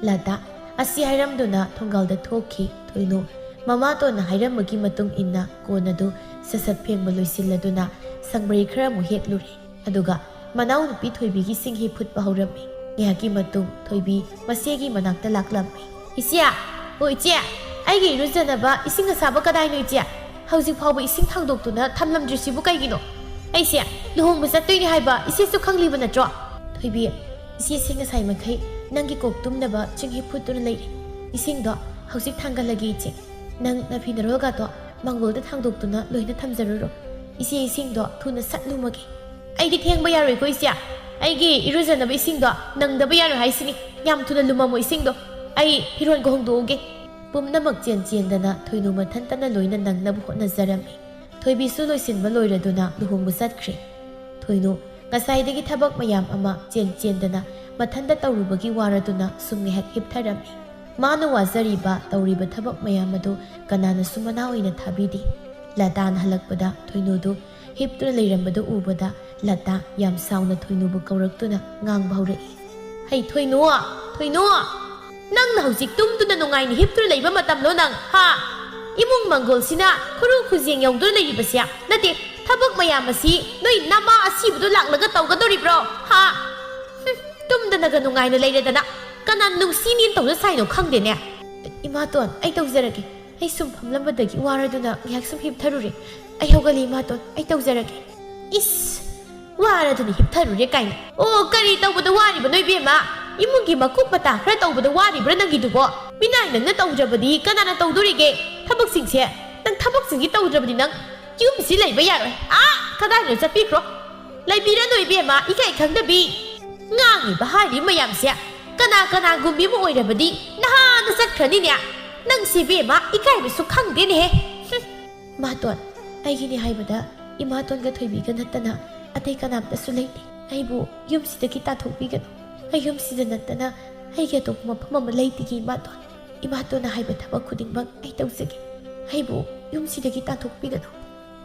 ꯂꯥꯗꯥ ꯑꯁꯤ ꯍꯥꯏꯔꯝꯗꯨꯅ ꯊꯣꯡꯒꯥꯜꯗ ꯊꯣꯛꯈꯤ ꯊꯣꯏꯅꯨ ꯃꯃꯥꯇꯣꯟꯅ ꯍꯥꯏꯔꯝꯕꯒꯤ ꯃꯇꯨꯡ ꯏꯟꯅ ꯀꯣꯟꯅꯗꯨ ꯁꯠ ꯐꯦꯡꯕ ꯂꯣꯏꯁꯤꯜꯂꯗꯨꯅ ꯁꯪꯕ꯭ꯔꯩ ꯈꯔ ꯑꯃꯨꯛ ꯍꯦꯛꯂꯨꯔꯦ ꯑꯗꯨꯒ ꯃꯅꯥꯎꯅꯨꯄꯤ ꯊꯣꯏꯕꯤꯒꯤ ꯁꯤꯡꯍꯤ ꯐꯨꯠꯄ ꯍꯧꯔꯝꯃꯤ ꯉꯥꯏꯍꯥꯛꯀꯤ ꯃꯇꯨꯡ ꯊꯣꯏꯕꯤ ꯃꯆꯦꯒꯤ ꯃꯅꯥꯛꯇ ꯂꯥꯛꯂꯝꯃꯤ ꯏꯆꯦ ꯑꯣ ꯏꯆꯦ ꯑꯩꯒꯤ ꯏꯔꯨꯖꯅꯕ ꯏꯁꯤꯡ ꯑꯁꯥꯕ ꯀꯗꯥꯏꯅꯣ ꯏꯆꯦ ꯍꯧꯖꯤꯛ ꯐꯥꯎꯕ ꯏꯁꯤꯡ ꯊꯥꯡꯗꯣꯛꯇꯨꯅ ꯊꯝꯂꯝꯗ꯭ꯔꯤꯁꯤꯕꯨ ꯀꯩꯒꯤꯅꯣ ꯑꯩꯁꯦ ꯂꯨꯍꯣꯡꯕ ꯆꯠꯇꯣꯏꯅꯤ ꯍꯥꯏꯕ ꯏꯆꯦꯁꯨ ꯈꯪꯂꯤꯕ ꯅꯠꯇ꯭ꯔꯣ ꯊꯣꯏꯕꯤ ꯏꯆꯦꯁꯦ ꯉꯁꯥꯏ ꯃꯈꯩ ꯅꯪꯒꯤ ꯀꯣꯛ ꯇꯨꯝꯅꯕ ꯆꯤꯡꯍꯤ ꯐꯨꯠꯇꯨꯅ ꯂꯩꯔꯦ ꯏꯁꯤꯡꯗꯣ ꯍꯧꯖꯤꯛ ꯊꯥꯡꯒꯠꯂꯒꯦ ꯏꯆꯦ ꯅꯪ ꯅꯐꯤꯅꯔꯣꯜꯒꯗꯣ ꯃꯥꯡꯒꯣꯜꯗ ꯊꯥꯡꯗꯣꯛꯇꯨꯅ ꯂꯣꯏꯅ ꯊꯝꯖꯔꯨꯔꯣ ꯏꯆꯦ ꯏꯁꯤꯡꯗꯣ ꯊꯨꯅ ꯁꯠꯂꯨꯃꯒꯦ ꯑꯩꯗꯤ ꯊꯦꯡꯕ ꯌꯥꯔꯣꯏꯀꯣ ꯏꯆꯦ ꯑꯩꯒꯤ ꯏꯔꯨꯖꯅꯕ ꯏꯁꯤꯡꯗꯣ ꯅꯪꯗꯕ ꯌꯥꯔꯣꯏ ꯍꯥꯏꯁꯤꯅꯤ ꯌꯥꯝ ꯊꯨꯅ ꯂꯨꯝꯃꯝꯃꯣ ꯏꯁꯤꯡꯗꯣ ꯑꯩ ꯐꯤꯔꯣꯟꯒ ꯍꯣꯡꯗꯣꯛꯎꯒꯦ ꯄꯨꯝꯅꯃꯛ ꯆꯦꯟꯗꯅ ꯊꯣꯏꯅꯨ ꯃꯊꯟꯇꯅ ꯂꯣꯏꯅ ꯅꯪꯅꯕ ꯍꯣꯠꯅꯖꯔꯝꯃꯤ ꯊꯣꯏꯕꯤꯁꯨ ꯂꯣꯏꯁꯤꯟꯕ ꯂꯣꯏꯔꯗꯨꯅ ꯂꯨꯍꯣꯡꯕ ꯆꯠꯈ꯭ꯔꯦ ꯊꯣꯏꯅꯨ ꯉꯁꯥꯏꯗꯒꯤ ꯊꯕꯛ ꯃꯌꯥꯝ ꯑꯃ ꯆꯦꯟꯗꯅ ꯃꯊꯟꯇ ꯇꯧꯔꯨꯕꯒꯤ ꯋꯥꯔꯗꯨꯅ ꯁꯨꯝ ꯉꯥꯏꯍꯥꯛ ꯍꯤꯞꯊꯔꯝꯃꯤ ꯃꯥꯅ ꯋꯥꯖꯔꯤꯕ ꯇꯧꯔꯤꯕ ꯊꯕꯛ ꯃꯌꯥꯝ ꯑꯗꯨ ꯀꯅꯥꯅꯁꯨ ꯃꯅꯥ ꯑꯣꯏꯅ ꯊꯥꯕꯤꯗꯦ ꯂꯇꯥꯅ ꯍꯜꯂꯛꯄꯗ ꯊꯣꯏꯅꯨꯗꯨ ꯍꯤꯞꯇꯨꯅ ꯂꯩꯔꯝꯕꯗꯨ ꯎꯕꯗ ꯂꯇꯥ ꯌꯥꯝ ꯁꯥꯎꯅ ꯊꯣꯏꯅꯨꯕꯨ ꯀꯧꯔꯛꯇꯨꯅ ꯉꯥꯡꯕ ꯍꯧꯔꯛꯏ ꯍꯩ ꯊꯣꯏꯅꯨ ꯅꯪꯅ ꯍꯧꯖꯤꯛ ꯇꯨꯝꯗꯨꯅ ꯅꯨꯡꯉꯥꯏꯅ ꯍꯤꯞꯇꯨꯅ ꯂꯩꯕ ꯃꯇꯝꯂꯣ ꯅꯪ ꯍꯥ ꯏꯃꯨꯡ ꯃꯪꯒꯣꯜꯁꯤꯅ ꯈꯨꯔꯨ ꯈꯨꯖꯦꯡ ꯌꯧꯗꯨꯅ ꯂꯩꯔꯤꯕꯁꯦ ꯅꯠꯇꯦ ꯊꯕꯛ ꯃꯌꯥꯝ ꯑꯁꯤ ꯅꯣꯏ ꯅꯃꯥ ꯑꯁꯤꯕꯗꯨ ꯂꯥꯛꯂꯒ ꯇꯧꯒꯗꯧꯔꯤꯕ꯭ꯔꯣ ꯍꯥ ꯇꯨꯝꯗꯅꯒ ꯅꯨꯡꯉꯥꯏꯅ ꯂꯩꯔꯗꯅ ꯀꯅꯥ ꯅꯨꯡꯁꯤꯅꯦꯅ ꯇꯧꯖ ꯁꯥꯏꯅꯣ ꯈꯪꯗꯦꯅꯦ ꯏꯃꯥꯇꯣꯟ ꯑꯩ ꯇꯧꯖꯔꯒꯦ ꯑꯩ ꯁꯨꯝ ꯐꯝꯂꯝꯕꯗꯒꯤ ꯋꯥꯔꯗꯨꯅ ꯉꯥꯏꯍꯥꯛ ꯁꯨꯝ ꯍꯤꯞꯊꯔꯨꯔꯦ ꯑꯩ ꯍꯧꯒꯠꯂꯤ ꯏꯃꯥꯇꯣꯟ ꯑꯩ ꯇꯧꯖꯔꯒꯦ ꯏꯁ ꯋꯥꯔꯗꯨꯅ ꯍꯤꯞꯊꯔꯨꯔꯦ ꯀꯥꯏꯅ ꯑꯣ ꯀꯔꯤ ꯇꯧꯕꯗ ꯋꯥꯔꯤꯕ ꯅꯣꯏ ꯕꯦꯝꯃ 이문기 막국 바다 그래 떠우보다 와리브라 남기두고 미나이 낭나 떠우자버디 까나나 떠우도리게 타벅싱세 낭 타벅싱이 떠우자버디 낭 유미시 레이버 야로 아 가다이너 잡비크로 레이비라 노이비에마 이가이 강다비 낭이 바하리 마얌세 까나 구미모 오이라버디 나하나 삭크라니냐 낭 시비에마 이가이비 쑥항데네 마돈 아이기니 하이보다 이마돈과 토이비가 났다나 아테이 까남다수 레이디 아이보 유미시다기 따톡비가노 ꯑꯩꯌꯨꯝꯁꯤꯗ ꯅꯠꯇꯅ ꯑꯩꯒꯤ ꯑꯇꯣꯞꯄ ꯃꯐꯝ ꯑꯃ ꯂꯩꯇꯦꯒꯤ ꯏꯃꯥꯇꯣꯟꯅ ꯍꯥꯏꯕ ꯊꯕꯛ ꯈꯨꯗꯤꯡꯃꯛ ꯑꯩ ꯇꯧꯖꯒꯦ ꯑꯩꯕꯨ ꯌꯨꯝꯁꯤꯗꯒꯤ ꯇꯥꯟꯊꯣꯛꯄꯤꯒꯅꯨ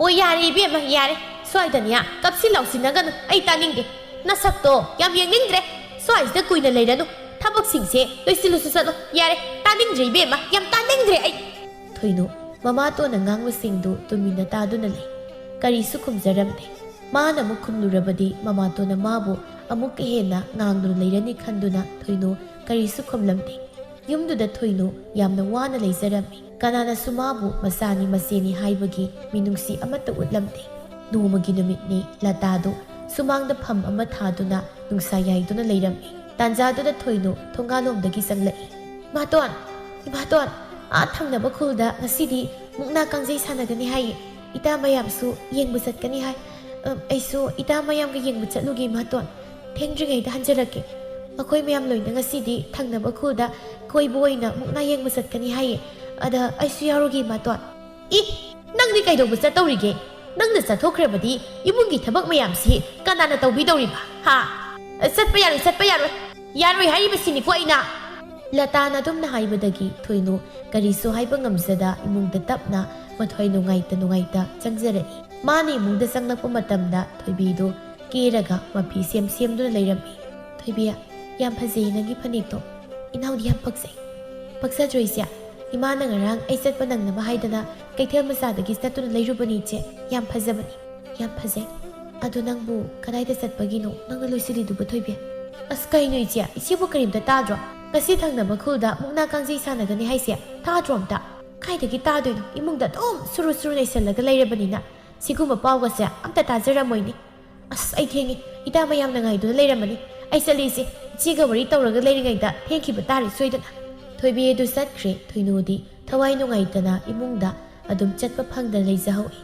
ꯑꯣ ꯌꯥꯔꯦ ꯏꯕꯦꯝꯃ ꯌꯥꯔꯦ ꯁ꯭ꯋꯥꯏꯗꯅꯦ ꯀꯞꯁꯤ ꯂꯥꯎꯁꯤꯟꯅꯒꯅꯨ ꯑꯩ ꯇꯥꯅꯤꯡꯗꯦ ꯅꯁꯛꯇꯣ ꯌꯥꯝ ꯌꯦꯡꯅꯤꯡꯗ꯭ꯔꯦ ꯁ꯭ꯋꯥꯏꯁꯤꯗ ꯀꯨꯏꯅ ꯂꯩꯔꯅꯨ ꯊꯕꯛꯁꯤꯡꯁꯦ ꯂꯣꯏꯁꯤꯜꯂꯨꯁꯨ ꯆꯠꯂꯣ ꯌꯥꯔꯦ ꯇꯥꯅꯤꯡꯗ꯭ꯔꯦ ꯏꯕꯦꯝꯃ ꯌꯥꯝ ꯇꯥꯅꯤꯡꯗ꯭ꯔꯦ ꯑꯩ ꯊꯣꯏꯅꯨ ꯃꯃꯥꯇꯣꯟꯅ ꯉꯥꯡꯕꯁꯤꯡꯗꯨ ꯇꯨꯃꯤꯟꯅ ꯇꯥꯗꯨꯅ ꯂꯩ ꯀꯔꯤꯁꯨ ꯈꯨꯝꯖꯔꯝꯗꯦ ꯃꯥꯅ ꯑꯃꯨꯛ ꯈꯨꯝꯂꯨꯔꯕꯗꯤ ꯃꯃꯥꯇꯣꯟꯅ ꯃꯥꯕꯨ ꯑꯃꯨꯛꯀ ꯍꯦꯟꯅ ꯉꯥꯡꯗꯨꯅ ꯂꯩꯔꯅꯤ ꯈꯟꯗꯨꯅ ꯊꯣꯏꯅꯨ ꯀꯔꯤꯁꯨ ꯈꯨꯝꯂꯝꯗꯦ ꯌꯨꯝꯗꯨꯗ ꯊꯣꯏꯅꯨ ꯌꯥꯝꯅ ꯋꯥꯅ ꯂꯩꯖꯔꯝꯃꯤ ꯀꯅꯥꯅꯁꯨ ꯃꯥꯕꯨ ꯃꯆꯥꯅꯤ ꯃꯆꯦꯅꯤ ꯍꯥꯏꯕꯒꯤ ꯃꯤꯅꯨꯡꯁꯤ ꯑꯃꯠꯇ ꯎꯠꯂꯝꯗꯦ ꯅꯣꯡꯃꯒꯤ ꯅꯨꯃꯤꯠꯅꯤ ꯂꯇꯥꯗꯨ ꯁꯨꯃꯥꯡꯗ ꯐꯝ ꯑꯃ ꯊꯥꯗꯨꯅ ꯅꯨꯡꯁꯥ ꯌꯥꯏꯗꯨꯅ ꯂꯩꯔꯝꯃꯤ ꯇꯥꯟꯖꯥꯗꯨꯗ ꯊꯣꯏꯅꯨ ꯊꯣꯡꯒꯥꯜꯂꯣꯝꯗꯒꯤ ꯆꯪꯂꯛꯏ ꯏꯃꯥꯇꯣꯟ ꯏꯃꯥꯇꯣꯟ ꯊꯪꯅꯕ ꯈꯨꯜꯗ ꯉꯁꯤꯗꯤ ꯃꯨꯛꯅꯥ ꯀꯥꯡꯖꯩ ꯁꯥꯟꯅꯒꯅꯤ ꯍꯥꯏꯌꯦ ꯏꯇꯥ ꯃꯌꯥꯝꯁꯨ ꯌꯦꯡꯕ ꯆꯠꯀꯅꯤ ꯍꯥꯏ ꯑꯩꯁꯨ ꯏꯇꯥ ꯃꯌꯥꯝꯒ ꯌꯦꯡꯕ ꯆꯠꯂꯨꯒꯦ ꯏꯃꯥꯇꯣꯟ ꯊꯦꯡꯗ꯭ꯔꯤꯉꯩꯗ ꯍꯟꯖꯔꯛꯀꯦ ꯑꯩꯈꯣꯏ ꯃꯌꯥꯝ ꯂꯣꯏꯅ ꯉꯁꯤꯗꯤ ꯊꯪꯅꯕ ꯈꯨꯜꯗ ꯀꯣꯏꯕ ꯑꯣꯏꯅ ꯃꯨꯛꯅꯥ ꯌꯦꯡꯕ ꯆꯠꯀꯅꯤ ꯍꯥꯏꯌꯦ ꯑꯗ ꯑꯩꯁꯨ ꯌꯥꯎꯔꯨꯒꯦ ꯏꯃꯥꯇꯣꯟ ꯅꯪꯗꯤ ꯀꯩꯗꯧꯕ ꯆꯠꯇꯧꯔꯤꯒꯦ ꯅꯪꯅ ꯆꯠꯊꯣꯛꯈ꯭ꯔꯕꯗꯤ ꯏꯃꯨꯡꯒꯤ ꯊꯕꯛ ꯃꯌꯥꯝꯁꯤ ꯀꯅꯥꯅ ꯇꯧꯕꯤꯗꯧꯔꯤꯕ ꯍꯥ ꯆꯠꯄ ꯌꯥꯔꯣꯏ ꯌꯥꯔꯣꯏ ꯍꯥꯏꯔꯤꯕꯁꯤꯅꯤꯀꯣ ꯑꯩꯅ ꯂꯇꯥꯅ ꯑꯗꯨꯝꯅ ꯍꯥꯏꯕꯗꯒꯤ ꯊꯣꯏꯅꯨ ꯀꯔꯤꯁꯨ ꯍꯥꯏꯕ ꯉꯝꯖꯗ ꯏꯃꯨꯡꯗ ꯇꯞꯅ ꯃꯊ꯭ꯋꯥꯏ ꯅꯨꯡꯉꯥꯏꯇ ꯆꯪꯖꯔꯛꯏ ꯃꯥꯅ ꯏꯃꯨꯡꯗ ꯆꯪꯂꯛꯄ ꯃꯇꯝꯗ ꯊꯣꯏꯕꯤꯗꯨ ꯀꯦꯔꯒ ꯃꯐꯤ ꯁꯦꯝꯗꯨꯅ ꯂꯩꯔꯝꯃꯤ ꯊꯣꯏꯕꯤ ꯌꯥꯝ ꯐꯖꯩ ꯅꯪꯒꯤ ꯐꯅꯦꯛꯇꯣ ꯏꯅꯥꯎꯗꯤ ꯌꯥꯝ ꯄꯛꯆꯩ ꯄꯛꯆꯗ꯭ꯔꯣ ꯏꯆꯦ ꯏꯃꯥꯅ ꯉꯔꯥꯡ ꯑꯩ ꯆꯠꯄ ꯅꯪꯅꯕ ꯍꯥꯏꯗꯅ ꯀꯩꯊꯦꯜ ꯃꯆꯥꯗꯒꯤ ꯆꯠꯇꯨꯅ ꯂꯩꯔꯨꯕꯅꯤ ꯏꯆꯦ ꯌꯥꯝ ꯐꯖꯕꯅꯤ ꯌꯥꯝ ꯐꯖꯩ ꯑꯗꯨ ꯅꯪꯕు ꯀꯗꯥꯏꯗ ꯆꯠꯄꯒꯤꯅꯣ ꯅꯪꯅ ꯂꯣꯏꯁꯤꯜꯂꯤꯗꯨꯕ ꯊꯣꯏꯕꯤ ꯑꯁ ꯀꯩꯅꯣ ꯏꯆꯦꯕꯨ ꯀꯔꯤꯝꯇ ꯇꯥꯗ꯭ꯔꯣ ꯉꯁꯤ ꯊꯪꯅꯕ ꯈꯨꯜꯗ ꯃꯨꯛꯅꯥ ꯀꯥꯡꯖꯩ ꯁꯥꯟꯅꯒꯅꯤ ꯍꯥꯏꯁꯦ ꯇꯥꯗ꯭ꯔꯣ ꯑꯝꯇ ꯀꯥꯏꯗꯒꯤ ꯇꯥꯗꯣꯏꯅꯣ ꯏꯃꯨꯡꯗ ꯑꯗꯨꯝ ꯁꯨꯔꯨ ꯂꯩꯁꯜꯂꯒ ꯂꯩꯔꯕꯅꯤꯅ ꯁꯤꯒꯨꯝꯕ ꯄꯥꯎꯒꯁꯦ ꯑꯝꯇ ꯇꯥꯖꯔꯝꯃꯣꯏꯅꯤ ꯑꯁ ꯑꯩ ꯊꯦꯡꯉꯤ ꯏꯇꯥ ꯃꯌꯥꯝꯅ ꯉꯥꯏꯗꯨꯅ ꯂꯩꯔꯝꯃꯅꯤ ꯑꯩ ꯆꯠꯂꯤꯁꯦ ꯏꯆꯦꯒ ꯋꯥꯔꯤ ꯇꯧꯔꯒ ꯂꯩꯔꯤꯉꯩꯗ ꯊꯦꯡꯈꯤꯕ ꯇꯥꯔꯤ ꯁꯣꯏꯗꯅ ꯊꯣꯏꯕꯤ ꯑꯗꯨ ꯆꯠꯈ꯭ꯔꯦ ꯊꯣꯏꯅꯨꯗꯤ ꯊꯋꯥꯏ ꯅꯨꯡꯉꯥꯏꯇꯅ ꯏꯃꯨꯡꯗ ꯑꯗꯨꯝ ꯆꯠꯄ ꯐꯪꯗꯅ ꯂꯩꯖꯍꯧꯏ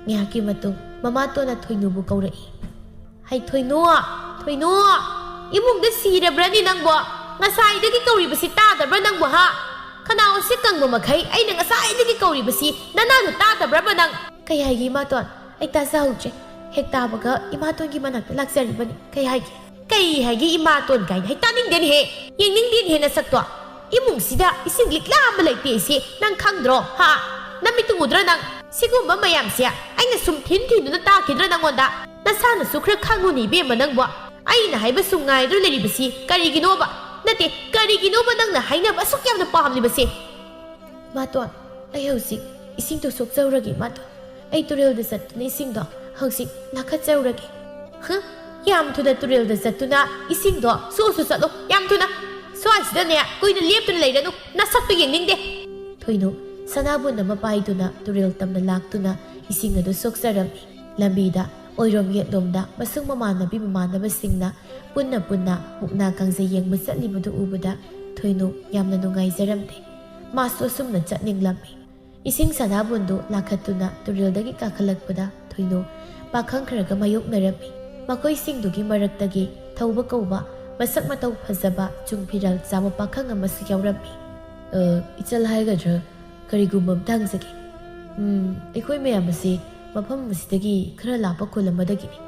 ꯉꯥꯏꯍꯥꯛꯀꯤ ꯃꯇꯨꯡ ꯃꯃꯥꯇꯣꯟꯅ ꯊꯣꯏꯅꯨꯕꯨ ꯀꯧꯔꯛꯏ ꯍꯩ ꯊꯣꯏꯅꯨ ꯏꯃꯨꯡꯗ ꯁꯤꯔꯕ꯭ꯔꯅꯤ ꯅꯪꯕꯣ ꯉꯁꯥꯏꯗꯒꯤ ꯀꯧꯔꯤꯕꯁꯤ ꯇꯥꯗꯕ꯭ꯔꯥ ꯅꯪꯕꯣ ꯍꯥ ꯈꯅꯥꯎꯁꯤ ꯀꯪꯕ ꯃꯈꯩ ꯑꯩꯅ ꯉꯁꯥꯏꯗꯒꯤ ꯀꯧꯔꯤꯕꯁꯤ ꯅꯅꯥꯅ ꯇꯥꯗꯕ꯭ꯔꯕ ꯅꯪ ꯀꯩ ꯍꯥꯏꯒꯦ ꯏꯃꯥꯇꯣꯟ ꯑꯩ ꯇꯥꯖꯍꯧꯗ꯭ꯔꯦ ꯍꯦꯛ ꯇꯥꯕꯒ ꯏꯃꯥꯇꯣꯟꯒꯤ ꯃꯅꯥꯛꯇ ꯂꯥꯛꯆꯔꯤꯕꯅꯤ ꯀꯩ ꯍꯥꯏꯒꯦ ꯏꯃꯥꯇꯣꯟ ꯀꯥꯏꯅ ꯍꯩ ꯇꯥꯅꯤꯡꯗꯦꯅꯦꯍꯦ ꯌꯦꯡꯅꯤꯡꯗꯦꯅꯦꯍꯦ ꯅꯁꯛꯇꯣ ꯏꯃꯨꯡꯁꯤꯗ ꯏꯁꯤꯡ ꯂꯤꯛꯂꯥ ꯑꯃ ꯂꯩꯇꯦ ꯑꯩꯁꯦ ꯅꯪ ꯈꯪꯗ꯭ꯔꯣ ꯍꯥ ꯅꯃꯤꯠꯇꯨ ꯎꯗ꯭ꯔꯥ ꯅꯪ ꯁꯤꯒꯨꯝꯕ ꯃꯌꯥꯝꯁꯦ ꯑꯩꯅ ꯁꯨꯝ ꯊꯤꯟꯗꯨꯅ ꯇꯥꯈꯤꯗ꯭ꯔꯥ ꯅꯪꯉꯣꯟꯗ ꯅꯁꯥꯅꯁꯨ ꯈꯔ ꯈꯪꯉꯨꯅꯤ ꯏꯕꯦꯝꯃ ꯅꯪꯕꯣ ꯑꯩꯅ ꯍꯥꯏꯕ ꯁꯨꯝ ꯉꯥꯏꯗꯨꯅ ꯂꯩꯔꯤꯕꯁꯤ ꯀꯔꯤꯒꯤꯅꯣꯕ ꯅꯠꯇꯦ ꯀꯔꯤꯒꯤꯅꯣꯕ ꯅꯪꯅ ꯍꯥꯏꯅꯕ ꯑꯁꯨꯛ ꯌꯥꯝꯅ ꯄꯥꯝꯂꯤꯕꯁꯦ ꯏꯃꯥꯇꯣꯟ ꯑꯩ ꯍꯧꯖꯤꯛ ꯏꯁꯤꯡꯗꯣ ꯁꯣꯛꯆꯧꯔꯒꯦ ꯏꯃꯥꯇꯣꯟ ꯑꯩ ꯇꯨꯔꯦꯜꯗ ꯆꯠꯇꯨꯅ ꯏꯁꯤꯡꯗꯣ ꯍꯧꯖꯤꯛ ꯂꯥꯈꯠꯆꯧꯔꯒꯦ ꯌꯥꯝ ꯊꯨꯅ ꯇꯨꯔꯦꯜꯗ ꯆꯠꯇꯨꯅ ꯏꯁꯤꯡꯗꯣ ꯁꯣꯛꯑꯁꯨ ꯆꯠꯂꯣ ꯌꯥꯝ ꯊꯨꯅ ꯁ꯭ꯋꯥꯏꯁꯤꯗꯅꯦ ꯀꯨꯏꯅ ꯂꯦꯞꯇꯨꯅ ꯂꯩꯔꯅꯨ ꯅꯁꯛꯇꯨ ꯌꯦꯡꯅꯤꯡꯗꯦ ꯊꯣꯏꯅꯨ ꯁꯅꯥꯕꯨꯟ ꯑꯃ ꯄꯥꯏꯗꯨꯅ ꯇꯨꯔꯦꯜ ꯇꯝꯅ ꯂꯥꯛꯇꯨꯅ ꯏꯁꯤꯡ ꯑꯗꯨ ꯁꯣꯛꯆꯔꯝꯃꯤ ꯂꯝꯕꯤꯗ ꯑꯣꯏꯔꯣꯝ ꯌꯦꯠꯂꯣꯝꯗ ꯃꯁꯨꯡ ꯃꯃꯥꯟꯅꯕꯁꯤꯡꯅ ꯄꯨꯟꯅ ꯃꯨꯛꯅꯥ ꯀꯥꯡꯖꯩ ꯌꯦꯡꯕ ꯆꯠꯂꯤꯕꯗꯨ ꯎꯕꯗ ꯊꯣꯏꯅꯨ ꯌꯥꯝꯅ ꯅꯨꯡꯉꯥꯏꯖꯔꯝꯗꯦ ꯃꯥꯁꯨ ꯑꯁꯨꯝꯅ ꯆꯠꯅꯤꯡꯂꯝꯃꯤ ꯏꯁꯤꯡ ꯁꯅꯥꯕꯨꯟꯗꯨ ꯂꯥꯈꯠꯇꯨꯅ ꯇꯨꯔꯦꯜꯗꯒꯤ ꯀꯥꯈꯠꯂꯛꯄꯗ ꯊꯣꯏꯅꯨ ꯄꯥꯈꯪ ꯈꯔꯒ ꯃꯥꯌꯣꯛꯅꯔꯝꯃꯤ ꯃꯈꯣꯏꯁꯤꯡꯗꯨꯒꯤ ꯃꯔꯛꯇꯒꯤ ꯊꯧꯕ ꯀꯧꯕ ꯃꯁꯛ ꯃꯇꯧ ꯐꯖꯕ ꯆꯨꯡ ꯐꯤꯔꯥꯜ ꯆꯥꯕ ꯄꯥꯈꯪ ꯑꯃꯁꯨ ꯌꯥꯎꯔꯝꯃꯤ ꯏꯆꯜ ꯍꯥꯏꯒꯗ꯭ꯔꯥ ꯀꯔꯤꯒꯨꯝꯕ ꯑꯝꯇ ꯍꯪꯖꯒꯦ ꯑꯩꯈꯣꯏ ꯃꯌꯥꯝ ꯑꯁꯤ ꯃꯐꯝ ꯑꯁꯤꯗꯒꯤ ꯈꯔ ꯂꯥꯞꯄ ꯈꯨꯜ ꯑꯃꯗꯒꯤꯅꯤ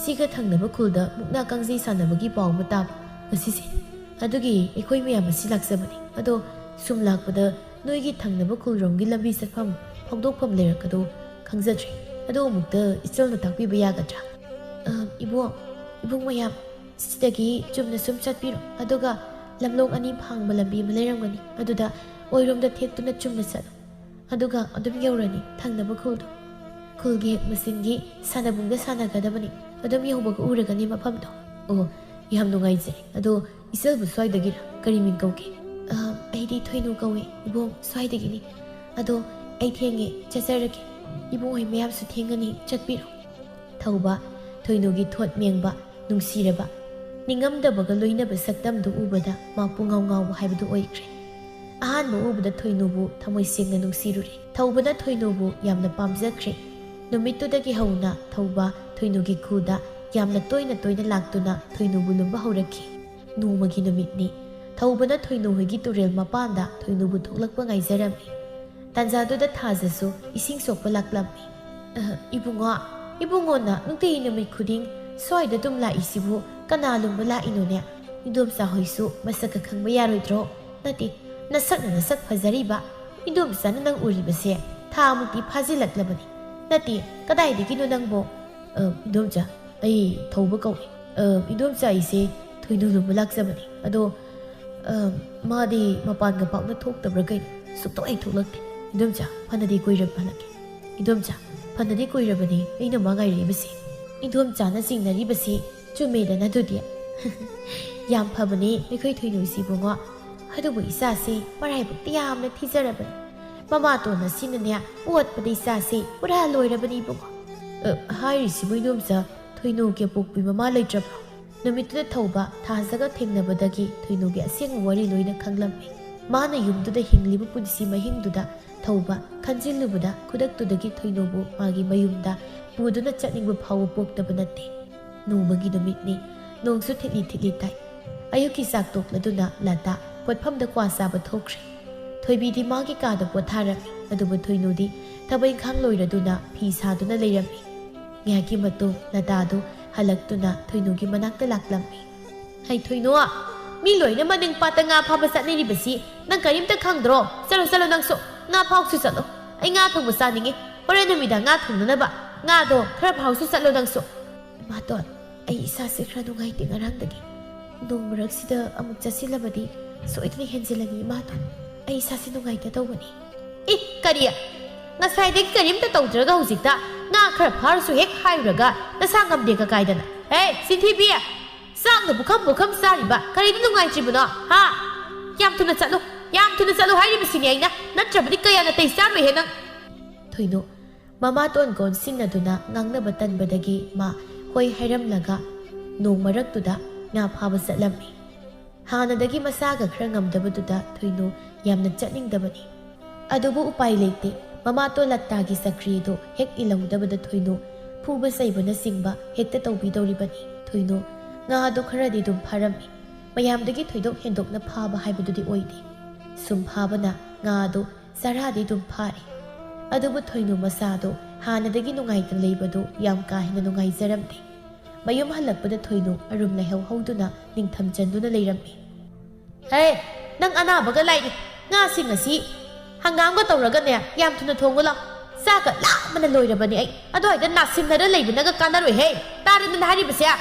ꯁꯤꯒ ꯊꯪꯅꯕ ꯈꯨꯜꯗ ꯃꯨꯛꯅꯥ ꯀꯥꯡꯖꯩ ꯁꯥꯟꯅꯕꯒꯤ ꯄꯥꯎ ꯑꯃ ꯇꯥꯕ ꯉꯁꯤꯁꯦ ꯑꯗꯨꯒꯤ ꯑꯩꯈꯣꯏ ꯃꯌꯥꯝ ꯑꯁꯤ ꯂꯥꯛꯆꯕꯅꯤ ꯑꯗꯣ ꯁꯨꯝ ꯂꯥꯛꯄꯗ ꯅꯣꯏꯒꯤ ꯊꯪꯅꯕ ꯈꯨꯜꯔꯣꯝꯒꯤ ꯂꯝꯕꯤ ꯆꯠꯐꯝ ꯐꯥꯎꯗꯣꯛꯐꯝ ꯂꯩꯔꯛꯀꯗꯣ ꯈꯪꯖꯗ꯭ꯔꯤ ꯑꯗꯣ ꯑꯃꯨꯛꯇ ꯏꯆꯜꯅ ꯇꯥꯛꯄꯤꯕ ꯌꯥꯒꯗ꯭ꯔꯥ ꯏꯕꯨꯡ ꯃꯌꯥꯝ ꯁꯤꯗꯒꯤ ꯆꯨꯝꯅ ꯁꯨꯝ ꯆꯠꯄꯤꯔꯣ ꯑꯗꯨꯒ ꯂꯝꯂꯣꯡ ꯑꯅꯤ ꯐꯥꯡꯕ ꯂꯝꯕꯤ ꯑꯃ ꯂꯩꯔꯝꯒꯅꯤ ꯑꯗꯨꯗ ꯑꯣꯏꯔꯣꯝꯗ ꯊꯦꯛꯇꯨꯅ ꯆꯨꯝꯅ ꯆꯠꯂꯣ ꯑꯗꯨꯒ ꯑꯗꯨꯝ ꯌꯧꯔꯅꯤ ꯊꯪꯅꯕ ꯈꯨꯜꯗꯣ ꯈꯨꯜꯒꯤ ꯍꯦꯛ ꯃꯆꯤꯟꯒꯤ ꯁꯥꯟꯅꯕꯨꯡꯗ ꯁꯥꯟꯅꯒꯗꯕꯅꯤ ꯑꯗꯨꯝ ꯌꯧꯕꯒ ꯎꯔꯒꯅꯤ ꯃꯐꯝꯗꯣ ꯌꯥꯝ ꯅꯨꯡꯉꯥꯏꯖꯔꯦ ꯑꯗꯣ ꯏꯆꯜꯕꯨ ꯁ꯭ꯋꯥꯏꯗꯒꯤꯔ ꯀꯔꯤ ꯃꯤꯡ ꯀꯧꯒꯦ ꯑꯩꯗꯤ ꯊꯣꯏꯅꯨ ꯀꯧꯋꯦ ꯏꯕꯨꯡ ꯁ꯭ꯋꯥꯏꯗꯒꯤꯅꯤ ꯑꯗꯣ ꯑꯩ ꯊꯦꯡꯉꯦ ꯆꯠꯆꯔꯒꯦ ꯏꯕꯨꯡ ꯍꯣꯏ ꯃꯌꯥꯝꯁꯨ ꯊꯦꯡꯒꯅꯤ ꯆꯠꯄꯤꯔꯣ ꯊꯧꯕ ꯊꯣꯏꯅꯨꯒꯤ ꯊꯣꯠ ꯃꯦꯡꯕ ꯅꯨꯡꯁꯤꯔꯕ ꯅꯤꯡꯉꯝꯗꯕꯒ ꯂꯣꯏꯅꯕ ꯁꯛꯇꯝꯗꯨ ꯎꯕꯗ ꯃꯥꯄꯨ ꯉꯥꯎꯕ ꯍꯥꯏꯕꯗꯨ ꯑꯣꯏꯈ꯭ꯔꯦ ꯑꯍꯥꯟꯕ ꯎꯕꯗ ꯊꯣꯏꯅꯨꯕꯨ ꯊꯃꯣꯏ ꯁꯦꯡꯅ ꯅꯨꯡꯁꯤꯔꯨꯔꯦ ꯊꯧꯕꯅ ꯊꯣꯏꯅꯨꯕꯨ ꯌꯥꯝꯅ ꯄꯥꯝꯖꯈ꯭ꯔꯦ ꯅꯨꯃꯤꯠꯇꯨꯗꯒꯤ ꯍꯧꯅ ꯊꯧꯕ ꯊꯣꯏꯅꯨꯒꯤ ꯈꯨꯜꯗ ꯌꯥꯝꯅ ꯇꯣꯏꯅ ꯂꯥꯛꯇꯨꯅ ꯊꯣꯏꯅꯨꯕꯨ ꯂꯨꯝꯕ ꯍꯧꯔꯛꯈꯤ ꯅꯣꯡꯃꯒꯤ ꯅꯨꯃꯤꯠꯅꯤ ꯊꯧꯕꯅ ꯊꯣꯏꯅꯨ ꯍꯣꯏꯒꯤ ꯇꯨꯔꯦꯜ ꯃꯄꯥꯟꯗ ꯊꯣꯏꯅꯨꯕꯨ ꯊꯣꯛꯂꯛꯄ ꯉꯥꯏꯖꯔꯝꯃꯤ ꯇꯥꯟꯖꯥꯗꯨꯗ ꯊꯥꯖꯁꯨ ꯏꯁꯤꯡ ꯁꯣꯛꯄ ꯂꯥꯛꯂꯝꯃꯤ ꯏꯕꯨꯡꯉꯣꯅ ꯅꯨꯡꯇꯤꯒꯤ ꯅꯨꯃꯤꯠ ꯈꯨꯗꯤꯡ ꯁ꯭ꯋꯥꯏꯗ ꯑꯗꯨꯝ ꯂꯥꯛꯏꯁꯤꯕꯨ ꯀꯅꯥ ꯂꯨꯝꯕ ꯂꯥꯛꯏꯅꯣꯅꯦ ꯏꯗꯣꯝꯆꯥ ꯍꯣꯏꯁꯨ ꯃꯁꯛꯀ ꯈꯪꯕ ꯌꯥꯔꯣꯏꯗ꯭ꯔꯣ ꯅꯠꯇꯦ ꯅꯁꯛꯅ ꯅꯁꯛ ꯐꯖꯔꯤꯕ ꯏꯗꯣꯝꯆꯥꯅ ꯅꯪ ꯎꯔꯤꯕꯁꯦ ꯊꯥꯃꯨꯛꯇꯤ ꯐꯥꯖꯤꯜꯂꯛꯂꯕꯅꯤ Nati, kadai nang bo. Idomcha, ay thauba kawi. Idomcha ise thoinu lu malak sabani. Ado madi mapan ga pak na thok tabra kai. Sukto ay thoklakte. Idomcha, phanadi koirab halake. Idomcha, phanadi koirabani aina mangai ribasi. Idomcha na singnari basi chume na dudi. Yam phabani nikhoi thoinu si bunga. Hadubu isa se marai bukti yamna thijarabani. Mama to na sinanya uat padi isa se pura loirabani bunga. Hai si buidomcha thoinu ke pokpi mama leitrap. Numituda thauba thajaga thengnabadagi thoinu ge aseng wari loina khanglammi. Mana yumduda hinglibu punsi mahingduda thauba khanjillubuda khudaktudagi thoinubu magi mayumda puduna chatningbu phawu pokdaba natte. Numagi numitni nongsu thili tai. Ayuki sak tokladuna lata potphamda kwa saba thokre. Thoibidi magi kada potharami adubu thoinudi thabai khang loiraduna phi saduna leirami. Ngaki matu latadu halaktuna thoinugi manakta laklammi. Hai thoinua mi loina maning patanga phaba satni ribasi nang karimta khangdro salo nang so nga phau su salo ai nga thong basa ningi hore namida nga thongnana ba nga do khara phau su salo nang so ma ton ai isa se khra nungai ti ngarang dagi nong marak sida amuk chasilabadi soitni henjelani ma ton ai isa se nungai ta tawani I kariya nga sai de karimta tawdraga hujikta nga khara phar su hek hairaga nasangam de ka kaidana hey sinthibia sang na bukham sariba kari nungai chibuno ha yam tuna chalo hai bisini aina natrabadi kaya na tai sarwe he nang thoinu mama ton gon sinnaduna ngangna batan badagi ma hoi hairam laga nong marak tuda na phaba satlammi hana dagi masaga khra ngamdabaduda thoinu yamna chatning dabani adubu upai leite mama to latta gi sakri do hek ilawdabada thoinu phuba saibuna singba hekta tawbi doribani thoinu nga do khara di dum pharami mayam dagi thoidok hendok na phaba haibududi oidi sum phabana nga do sara di dum phari adubu thoinu masado hana dagi nungai ta leibado yam ka hina nungai jaramdi mayum halakpada thoinu arum lehau hauduna ningtham chanduna leirammi hey nang ana baga lai nga singasi hangam ga tawraga ne yam thuna thongula saka la mana loirabani ai ado ai da nasim na da leibuna ga kanaroi he tare na hari basya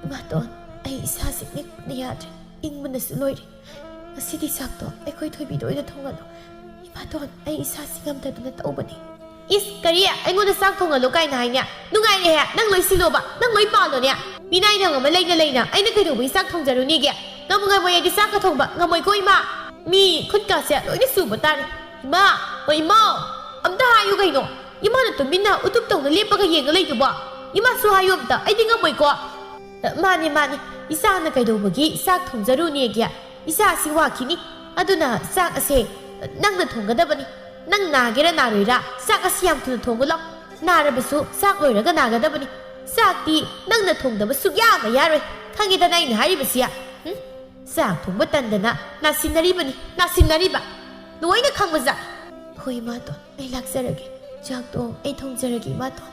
Maton, ai isa siknik niyadre, ingmana suloiri. Asidi sakto, ai koi thoi bido ina thongalo. Maton, ai isa singam taduna taubani. Is kariya, ai ngoda sak thongalo kai na hainya. Nungai ne ha, nang loi siloba, nang loi palo ne. Minai na ngama leina, ai na kai do bai sak thongjaru ni ge. Ngamungai boy di sak ka thongba, ngamoi ko ima. Mi khut ka se loi ni suba tare. Ima, oi ma, amda hayu kai no. Ima na tuminna utup tong na lepa ka yenga lei tuba. Ima su hayu amta, ai di ngamoi ko. Mani, isa na kay bagi sak thongjaru ni gya. Isa si wakini. Aduna sak ase nang na thonggadabani. Nang nagera naroira sak asiyam thuna thongulo. Narabasu sak loiraga nagadabani. Sak di nang na thongdaba sugya ma yaroi. Khangida na ina haribasiya. Sak thongba tandana nasinariba. Noina khangbaza. Hoi mato, ai lakjarage. Jak to ai thongjarage mato.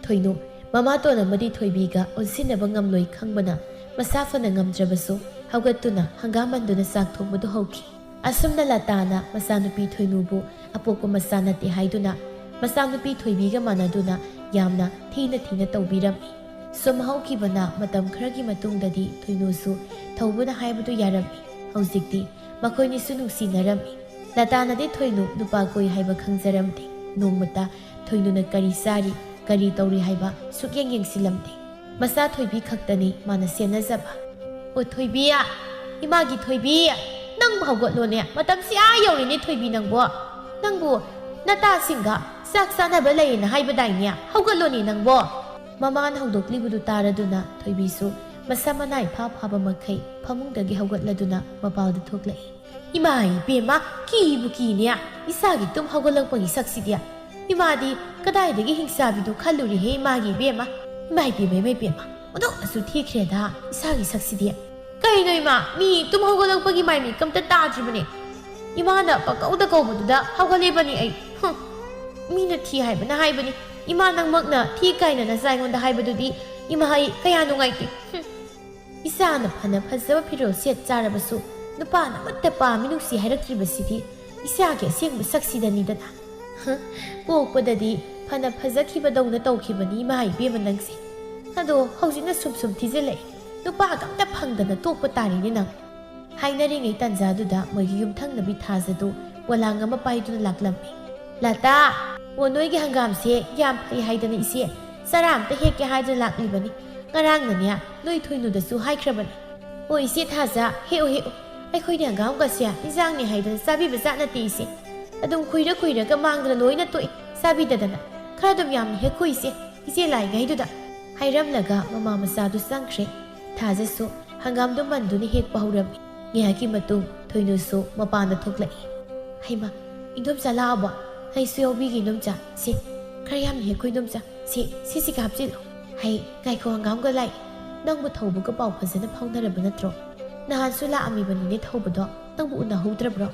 Thoinu Mama to na madi thoibiga onsinaba ngamloi khangbana masafana ngamdrabasu haugatuna hangamanduna sak thongbudu hauki asumna latana masanupi thoinubu apoko masanati haiduna masanupi thoibiga manaduna yamna thina tawbirami sum haukibana matam kharagi matungdadi thoinusu thawbuna haibudu yarami haujikti makoini sunu sinarami latana de thoinu nupa koi haiba khangjaramti nongmata thoinuna kari sari kari tauri haiba sukyeng silamte masa thoibi khaktani mana senazaba o thoibiya imagi thoibiya nang bhawgotlo ne matam si a yori ne thoibi nangbo nata singa sak sana balai na haiba dainya hawgotlo ni nangbo maman hawdokli budu taraduna thoibi su masa manai phaba makai phamungdagi hawgotladuna mapalda thoklai imai bema ki buki ne isagi tum hawgolangpagi saksidia Imadi kadai dagi hingsabidu khaluri he magi bema mai bema odo asu thikre da isagi saksidi kai noi ma mi tum hogolak pagi mai mi kamta tajibane imana pakauda kaubudu da hogale bani ai mi na thi hai bani ima nang makna thi kaina na saingon da haibadu di ima hai kaya nungai ti isa na phana phazaba phiro set charabasu nupa na matta pa minusi hairakri basidi isa ke seng saksida ni da Pokpadadi ꯐꯅ ꯐꯖꯈꯤꯕꯗꯧꯅ ꯇꯧꯈꯤꯕꯅꯤ ꯏꯃꯥ ꯏꯕꯦꯝꯃ ꯅꯪꯁꯦ ꯑꯗꯣ ꯍꯧꯖꯤꯛꯅ ꯁꯨꯝ ꯊꯤꯖꯤꯜꯂꯛꯑꯦ ꯅꯨꯄꯥꯒ ꯑꯝꯇ ꯐꯪꯗꯅ ꯇꯣꯛꯄ ꯇꯥꯔꯤꯅꯦ ꯅꯪ ꯍꯥꯏꯅꯔꯤꯉꯩ ꯇꯥꯟꯖꯥꯗꯨꯗ ꯃꯣꯏꯒꯤ ꯌꯨꯝꯊꯪꯅꯕꯤ ꯊꯥꯖꯗꯨ ꯄꯣꯂꯥꯡ ꯑꯃ ꯄꯥꯏꯗꯨꯅ ꯂꯥꯛꯂꯝꯃꯤ ꯂꯇꯥ ꯑꯣ ꯅꯣꯏꯒꯤ ꯍꯪꯒꯥꯝꯁꯦ ꯌꯥꯝ ꯐꯩ ꯍꯥꯏꯗꯅ ꯏꯆꯦ ꯆꯔꯥ ꯑꯝꯇ ꯍꯦꯛꯀꯦ ꯍꯥꯏꯗꯅ ꯂꯥꯛꯂꯤꯕꯅꯤ ꯉꯔꯥꯡꯅꯅꯦ ꯅꯣꯏ ꯊꯣꯏꯅꯨꯗꯁꯨ ꯍꯥꯏꯈ꯭ꯔꯕꯅꯤ ꯍꯣꯏ ꯏꯆꯦ ꯊꯥꯖ ꯍꯦꯛꯑꯣ ꯑꯩꯈꯣꯏꯗꯤ ꯍꯪꯒꯥꯝꯒꯁꯦ ꯏꯟꯖꯥꯡꯅꯤ ꯍꯥꯏꯗꯅ ꯆꯥꯕꯤꯕ ꯖꯥꯠ ꯅꯠꯇꯦ ꯏꯆꯦ ꯑꯗꯨꯝ ꯀꯨꯏꯔꯒ ꯃꯥꯡꯗꯅ ꯂꯣꯏꯅ ꯇꯣꯛꯏ ꯆꯥꯕꯤꯗꯗꯅ ꯈꯔ ꯑꯗꯨꯝ ꯌꯥꯝꯅ ꯍꯦꯛꯈꯣ ꯏꯆꯦ ꯂꯥꯏꯉꯩꯗꯨꯗ ꯍꯥꯏꯔꯝꯂꯒ ꯃꯃꯥ ꯃꯆꯥꯗꯨ ꯆꯪꯈ꯭ꯔꯦ ꯊꯥꯖꯁꯨ ꯍꯪꯒꯥꯝꯗꯨ ꯃꯟꯗꯨꯅ ꯍꯦꯛꯄ ꯍꯧꯔꯝꯃꯤ ꯉꯥꯏꯍꯥꯛꯀꯤ ꯃꯇꯨꯡ ꯊꯣꯏꯅꯨꯁꯨ ꯃꯄꯥꯟꯗ ꯊꯣꯛꯂꯛꯏ ꯍꯩꯃꯥ ꯏꯟꯗꯣꯝꯆꯥ ꯂꯥꯛꯑꯕꯣ ꯑꯩꯁꯨ ꯌꯥꯎꯕꯤꯒꯦ ꯏꯟꯗꯣꯝꯆꯥ ꯁꯤ ꯈꯔ ꯌꯥꯝꯅ ꯍꯦꯛꯈꯣ ꯏꯟꯗꯣꯝꯆꯥ ꯁꯤꯁꯤꯒ ꯍꯥꯞꯆꯤꯜꯂꯣ ꯍꯩ ꯉꯥꯏꯈꯣ ꯍꯪꯒꯥꯝꯒ ꯂꯥꯛꯏ ꯅꯪꯕꯨ ꯊꯧꯕꯒ ꯄꯥꯎ ꯐꯖꯅ ꯐꯥꯎꯅꯔꯕ ꯅꯠꯇ꯭ꯔꯣ ꯅꯍꯥꯟꯁꯨ ꯂꯥꯛꯑꯝꯃꯤꯕꯅꯤꯅꯦ ꯊꯧꯕꯗꯣ ꯅꯪꯕꯨ ꯎꯅꯍꯧꯗ꯭ꯔꯕ꯭ꯔꯣ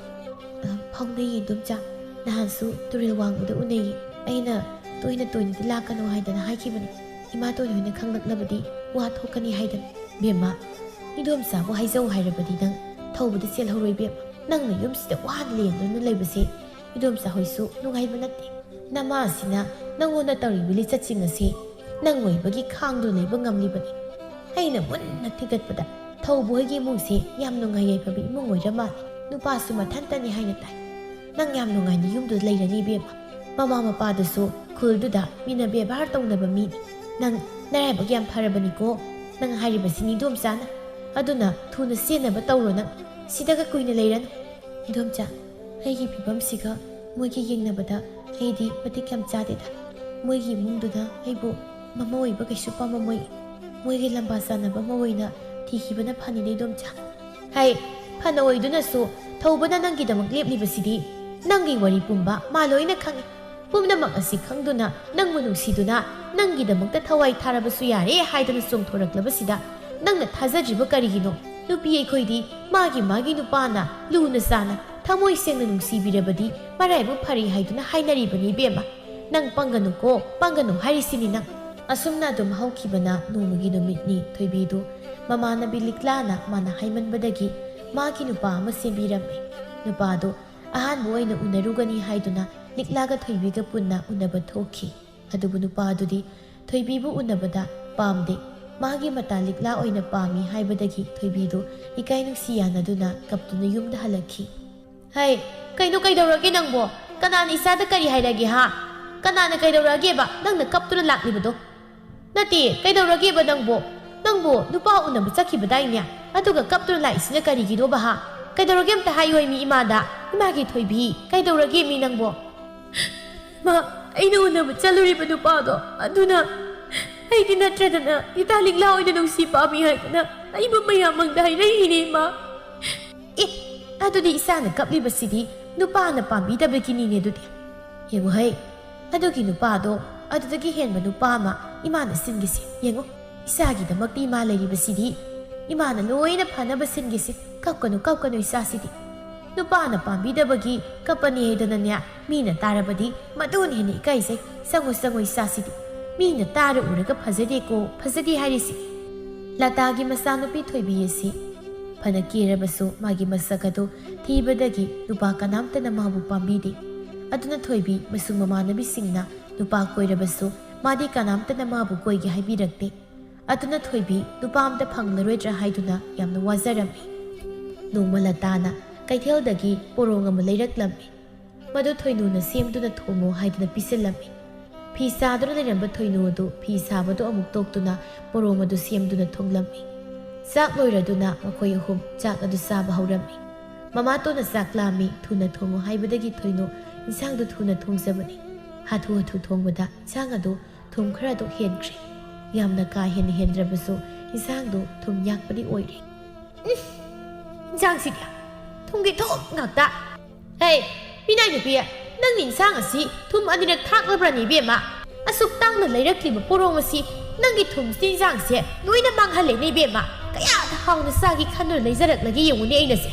ꯐꯥꯎꯅꯩꯌꯦ ꯏꯟꯗꯣꯝꯆꯥ ꯅꯍꯥꯟꯁꯨ ꯇꯨꯔꯦꯜ ꯋꯥꯡꯃꯗ ꯎꯅꯩꯌꯦ ꯑꯩꯅ ꯇꯣꯏꯅꯗꯤ ꯂꯥꯛꯀꯅꯣ ꯍꯥꯏꯗꯅ ꯍꯥꯏꯈꯤꯕꯅꯤ ꯏꯃꯥꯇꯣꯟ ꯍꯣꯏꯅ ꯈꯪꯂꯛꯂꯕꯗꯤ ꯋꯥ ꯊꯣꯛꯀꯅꯤ ꯍꯥꯏꯗꯅ ꯕꯦꯝꯃ ꯏꯟꯗꯣꯝꯆꯥꯕꯨ ꯍꯥꯏꯖꯧ ꯍꯥꯏꯔꯕꯗꯤ ꯅꯪ ꯊꯧꯕꯗ ꯆꯦꯜꯍꯧꯔꯣꯏ ꯕꯦꯝꯃ ꯅꯪꯅ ꯌꯨꯝꯁꯤꯗ ꯋꯥꯅ ꯂꯦꯡꯗꯨꯅ ꯂꯩꯕꯁꯦ ꯏꯟꯗꯣꯝꯆꯥ ꯍꯣꯏꯁꯨ ꯅꯨꯡꯉꯥꯏꯕ ꯅꯠꯇꯦ ꯅꯃꯥ ꯑꯁꯤꯅ ꯅꯪꯉꯣꯟꯗ ꯇꯧꯔꯤꯕ ꯂꯤꯆꯠꯁꯤꯡ ꯑꯁꯤ ꯅꯪ ꯑꯣꯏꯕꯒꯤ ꯈꯥꯡꯗꯨꯅ ꯂꯩꯕ ꯉꯝꯂꯤꯕꯅꯤ ꯑꯩꯅ ꯃꯨꯟꯅ ꯊꯤꯒꯠꯄꯗ ꯊꯧꯕ ꯍꯣꯏꯒꯤ ꯏꯃꯨꯡꯁꯦ ꯌꯥꯝ ꯅꯨꯡꯉꯥꯏ ꯌꯥꯏꯐꯕ ꯏꯃꯨꯡ ꯑꯣꯏꯔ ꯃꯥꯜꯂꯦ ꯅꯨꯄꯥꯁꯨ ꯃꯊꯟꯇꯅꯤ ꯍꯥꯏꯅ ꯇꯥꯏ ꯅꯪ ꯌꯥꯝ ꯅꯨꯡꯉꯥꯏꯅ ꯌꯨꯝꯗꯨꯗ ꯂꯩꯔꯅꯤ ꯏꯕꯦꯝꯃ ꯃꯃꯥ ꯃꯄꯥꯗꯨꯁꯨ ꯈꯨꯜꯗꯨꯗ ꯃꯤꯅ ꯕꯦꯕꯥꯔ ꯇꯧꯅꯕ ꯃꯤꯅꯤ ꯅꯪ ꯅꯔꯥꯏꯕꯛ ꯌꯥꯝ ꯐꯔꯕꯅꯤꯀꯣ ꯅꯪ ꯍꯥꯏꯔꯤꯕꯁꯤꯅꯤ ꯏꯟꯗꯣꯝꯆꯥꯅ ꯑꯗꯨꯅ ꯊꯨꯅ ꯆꯦꯟꯅꯕ ꯇꯧꯔꯣ ꯅꯪ ꯁꯤꯗꯒ ꯀꯨꯏꯅ ꯂꯩꯔꯅꯨ ꯏꯟꯗꯣꯝꯆꯥ ꯑꯩꯒꯤ ꯐꯤꯕꯝꯁꯤꯒ ꯃꯣꯏꯒꯤ ꯌꯦꯡꯅꯕꯗ ꯑꯩꯗꯤ ꯃꯇꯤꯛ ꯌꯥꯝ ꯆꯥꯗꯦꯗ ꯃꯣꯏꯒꯤ ꯏꯃꯨꯡꯗꯨꯅ ꯑꯩꯕꯨ ꯃꯃꯥ ꯑꯣꯏꯕ ꯀꯩꯁꯨ ꯄꯥꯝꯃꯝꯃꯣꯏ ꯃꯣꯏꯒꯤ ꯂꯝꯕꯥ ꯆꯥꯟꯅꯕ ꯑꯃ ꯑꯣꯏꯅ ꯊꯤꯈꯤꯕꯅ ꯐꯅꯤꯅꯦ ꯏꯟꯗꯣꯝꯆꯥ ꯍꯩ ꯐꯅ ꯑꯣꯏꯗꯨꯅꯁꯨ ꯊꯧꯕꯅ ꯅꯪꯒꯤꯗꯃꯛ ꯂꯦꯞꯂꯤꯕꯁꯤꯗꯤ ꯅꯪꯒꯤ ꯋꯥꯔꯤ ꯄꯨꯝꯕ ꯃꯥ ꯂꯣꯏꯅ ꯈꯪꯏ ꯄꯨꯝꯅꯃꯛ ꯑꯁꯤ ꯈꯪꯗꯨꯅ ꯅꯪꯕꯨ ꯅꯨꯡꯁꯤꯗꯨꯅ ꯅꯪꯒꯤꯗꯃꯛꯇ ꯊꯋꯥꯏ ꯊꯥꯔꯕꯁꯨ ꯌꯥꯔꯦ ꯍꯥꯏꯗꯅ ꯆꯣꯡꯊꯣꯔꯛꯂꯕꯁꯤꯗ ꯅꯪꯅ ꯊꯥꯖꯗ꯭ꯔꯤꯕ ꯀꯔꯤꯒꯤꯅꯣ ꯅꯨꯄꯤ ꯑꯩꯈꯣꯏꯗꯤ ꯃꯥꯒꯤ ꯅꯨꯄꯥꯅ ꯂꯨꯅ ꯆꯥꯅ ꯊꯃꯣꯏ ꯁꯦꯡꯅ ꯅꯨꯡꯁꯤꯕꯤꯔꯕꯗꯤ ꯃꯔꯥꯏꯕꯛ ꯐꯔꯤ ꯍꯥꯏꯗꯨꯅ ꯍꯥꯏꯅꯔꯤꯕꯅꯤ ꯏꯕꯦꯝꯃ ꯅꯪ ꯄꯪꯒꯅꯨ ꯍꯥꯏꯔꯤꯁꯤꯅꯤ ꯅꯪ ꯑꯁꯨꯝꯅ ꯑꯗꯨꯝ ꯍꯧꯈꯤꯕꯅ ꯅꯣꯡꯃꯒꯤ ꯅꯨꯃꯤꯠꯅꯤ ꯊꯣꯏꯕꯤꯗꯨ ꯃꯃꯥꯟꯅꯕꯤ ꯂꯤꯛꯂꯥꯅ ꯃꯥꯅ ꯍꯥꯏꯃꯟꯕꯗꯒꯤ ꯃꯥꯒꯤ ꯅꯨꯄꯥ ꯑꯃ ꯁꯦꯝꯕꯤꯔꯝꯃꯤ ꯅꯨꯄꯥꯗꯣ ꯑꯍꯥꯟꯕ ꯑꯣꯏꯅ ꯎꯅꯔꯨꯒꯅꯤ ꯍꯥꯏꯗꯨꯅ ꯂꯤꯛꯂꯥꯒ ꯊꯣꯏꯕꯤꯒ ꯄꯨꯟꯅ ꯎꯅꯕ ꯊꯣꯛꯈꯤ ꯑꯗꯨꯕꯨ ꯅꯨꯄꯥꯗꯨꯗꯤ ꯊꯣꯏꯕꯤꯕꯨ ꯎꯅꯕꯗ ꯄꯥꯝꯗꯦ ꯃꯥꯒꯤ ꯃꯇꯥ ꯂꯤꯛꯂꯥ ꯑꯣꯏꯅ ꯄꯥꯝꯃꯤ ꯍꯥꯏꯕꯗꯒꯤ ꯊꯣꯏꯕꯤꯗꯨ ꯏꯀꯥꯏ ꯅꯨꯡꯁꯤ ꯌꯥꯅꯗꯨꯅ ꯀꯞꯇꯨꯅ ꯌꯨꯝꯗ ꯍꯜꯂꯛꯈꯤ ꯍꯩ ꯀꯩꯗꯧꯔꯒꯦ ꯅꯪꯕꯣ ꯀꯅꯥꯅ ꯏꯆꯥꯗ ꯀꯔꯤ ꯍꯥꯏꯔꯒꯦ ꯍꯥ ꯀꯅꯥꯅ ꯀꯩꯗꯧꯔꯒꯦꯕ ꯅꯪꯅ ꯀꯞꯇꯨꯅ ꯂꯥꯛꯂꯤꯕꯗꯣ ꯅꯠꯇꯦ ꯀꯩꯗꯧꯔꯒꯦꯕ ꯅꯪꯕꯨ ꯅꯨꯄꯥ ꯎꯅꯕ ꯆꯠꯈꯤꯕꯗꯥꯏꯅꯦ ꯑꯗꯨꯒ ꯀꯞꯇꯨꯅ ꯂꯥꯛꯏꯁꯤꯅ ꯀꯔꯤꯒꯤꯅꯣꯕ ꯍꯥ ꯀꯩꯗꯧꯔꯒꯦ ꯑꯝꯇ ꯍꯥꯏꯌꯣ ꯃꯤ ꯏꯃꯥꯒꯤ ꯊꯣꯏꯕꯤ ꯀꯩꯗꯧꯔꯒꯦ ꯃꯤ ꯅꯪꯕꯣ ꯃꯥ ꯑꯩꯅ ꯎꯅꯕ ꯆꯠꯂꯨꯔꯤꯕ ꯅꯨꯄꯥꯗꯣ ꯑꯗꯨꯅ ꯑꯩꯗꯤ ꯅꯠꯇ꯭ꯔꯗꯅ ꯏꯇꯥ ꯂꯤꯛꯂꯥ ꯑꯣꯏꯅ ꯅꯨꯡꯁꯤ ꯄꯥꯝꯃꯤ ꯍꯥꯏꯗꯅ ꯑꯩꯕꯨ ꯃꯌꯥꯝ ꯃꯪꯗ ꯍꯥꯏꯔꯛꯏꯅꯦ ꯏꯃꯥ ꯑꯗꯨꯗꯤ ꯏꯆꯥꯅ ꯀꯞꯂꯤꯕꯁꯤꯗꯤ ꯅꯨꯄꯥꯅ ꯄꯥꯝꯕꯤꯗꯕꯒꯤꯅꯤꯅꯦ ꯑꯗꯨꯗꯤ ꯌꯦꯡꯉꯨ ꯍꯩ ꯑꯗꯨꯒꯤ ꯅꯨꯄꯥꯗꯣ ꯑꯗꯨꯗꯒꯤ ꯍꯦꯟꯕ ꯅꯨꯄꯥ ꯑꯃ ꯏꯃꯥꯅ ꯁꯤꯟꯒꯤꯁꯤ ꯌꯦꯡꯉꯨ ꯏꯆꯥꯒꯤꯗꯃꯛꯇ ꯏꯃꯥ ꯂꯩꯔꯤꯕꯁꯤꯗꯤ ꯏꯃꯥꯅ ꯂꯣꯏꯅ ꯐꯅꯕ ꯁꯤꯟꯒꯤꯁꯤ ꯀꯞꯀꯅꯨ ꯏꯆꯥꯁꯤꯗꯤ ꯅꯨꯄꯥꯅ ꯄꯥꯝꯕꯤꯗꯕꯒꯤ ꯀꯞꯄꯅꯤ ꯍꯥꯏꯗꯅꯅꯦ ꯃꯤꯅ ꯇꯥꯔꯕꯗꯤ ꯃꯗꯨꯅ ꯍꯦꯟꯅ ꯏꯀꯥꯏꯖꯩ ꯆꯪꯉꯣ ꯏꯆꯥꯁꯤꯗꯤ ꯃꯤꯅ ꯇꯥꯔ ꯎꯔꯒ ꯐꯖꯗꯦ ꯍꯥꯏꯔꯤꯁꯤ ꯂꯇꯥꯒꯤ ꯃꯆꯥꯅꯨꯄꯤ ꯊꯣꯏꯕꯤ ꯑꯁꯤ ꯐꯅ ꯀꯦꯔꯕꯁꯨ ꯃꯥꯒꯤ ꯃꯁꯛ ꯑꯗꯨ ꯊꯤꯕꯗꯒꯤ ꯅꯨꯄꯥ ꯀꯅꯥꯝꯇꯅ ꯃꯥꯕꯨ ꯄꯥꯝꯕꯤꯗꯦ ꯑꯗꯨꯅ ꯊꯣꯏꯕꯤ ꯃꯁꯨꯡ ꯃꯃꯥꯟꯅꯕꯤꯁꯤꯡꯅ ꯅꯨꯄꯥ ꯀꯣꯏꯔꯕꯁꯨ ꯃꯥꯗꯤ ꯀꯅꯥꯝꯇꯅ ꯃꯥꯕꯨ ꯀꯣꯏꯒꯦ ꯍꯥꯏꯕꯤꯔꯛꯇꯦ ꯑꯗꯨꯅ ꯊꯣꯏꯕꯤ ꯅꯨꯄꯥ ꯑꯝꯇ ꯐꯪꯂꯔꯣꯏꯗ꯭ꯔꯥ ꯍꯥꯏꯗꯨꯅ ꯌꯥꯝꯅ ꯋꯥꯖꯔꯝꯃꯤ ꯅꯣꯡꯃ ꯂꯇꯥꯅ ꯀꯩꯊꯦꯜꯗꯒꯤ ꯄꯣꯔꯣꯡ ꯑꯃ ꯂꯩꯔꯛꯂꯝꯃꯤ ꯃꯗꯨ ꯊꯣꯏꯅꯨꯅ ꯁꯦꯝꯗꯨꯅ ꯊꯣꯡꯉꯣ ꯍꯥꯏꯗꯨꯅ ꯄꯤꯁꯤꯜꯂꯝꯃꯤ ꯐꯤ ꯁꯥꯗꯨꯅ ꯂꯩꯔꯝꯕ ꯊꯣꯏꯅꯨ ꯑꯗꯨ ꯐꯤ ꯁꯥꯕꯗꯨ ꯑꯃꯨꯛ ꯇꯣꯛꯇꯨꯅ ꯄꯣꯔꯣꯡ ꯑꯗꯨ ꯁꯦꯝꯗꯨꯅ ꯊꯣꯡꯂꯝꯃꯤ ꯆꯥꯛ ꯂꯣꯏꯔꯗꯨꯅ ꯃꯈꯣꯏ ꯑꯍꯨꯝ ꯆꯥꯛ ꯑꯗꯨ ꯆꯥꯕ ꯍꯧꯔꯝꯃꯤ ꯃꯃꯥꯇꯣꯟꯅ ꯆꯥꯛ ꯂꯥꯝꯃꯤ ꯊꯨꯅ ꯊꯣꯡꯉꯣ ꯍꯥꯏꯕꯗꯒꯤ ꯊꯣꯏꯅꯨ ꯏꯟꯁꯥꯡꯗꯨ ꯊꯨꯅ ꯊꯣꯡꯖꯕꯅꯤ ꯍꯥꯊꯨ ꯊꯣꯡꯕꯗ ꯏꯟꯁꯥꯡ ꯑꯗꯨ ꯊꯨꯝ ꯈꯔ ꯑꯗꯨ ꯍꯦꯟꯈ꯭ꯔꯦ ꯌꯥꯝꯅ ꯀꯥ ꯍꯦꯟꯅ ꯍꯦꯟꯗ꯭ꯔꯕꯁꯨ ꯏꯟꯁꯥꯡꯗꯨ ꯊꯨꯝ ꯌꯥꯛꯄꯗꯤ ꯑꯣꯏꯔꯦ ꯏꯟꯁꯥꯡꯁꯤꯗꯤ ꯊꯨꯝꯒꯤ ꯊꯨꯝ ꯉꯥꯛꯇ ꯍꯩ ꯃꯤꯅꯥꯏ ꯅꯨꯄꯤ ꯅꯪꯒꯤ ꯏꯟꯁꯥꯡ ꯑꯁꯤ ꯊꯨꯝ ꯑꯅꯤꯔꯛ ꯊꯥꯛꯂꯕ꯭ꯔꯅꯤ ꯏꯕꯦꯝꯃ ꯑꯁꯨꯛ ꯇꯥꯡꯅ ꯂꯩꯔꯛꯂꯤꯕ ꯄꯣꯔꯣꯡ ꯑꯁꯤ ꯅꯪꯒꯤ ꯊꯨꯝꯁꯤ ꯏꯟꯁꯥꯡꯁꯦ ꯂꯣꯏꯅ ꯃꯥꯡꯍꯜꯂꯦꯅꯦ ꯏꯕꯦꯝꯃ ꯀꯌꯥꯗ ꯍꯥꯎꯅ ꯆꯥꯒꯤ ꯈꯟꯗꯨꯅ ꯂꯩꯖꯔꯛꯂꯒꯦ ꯌꯦꯡꯉꯨꯅꯦ ꯑꯩꯅꯁꯦ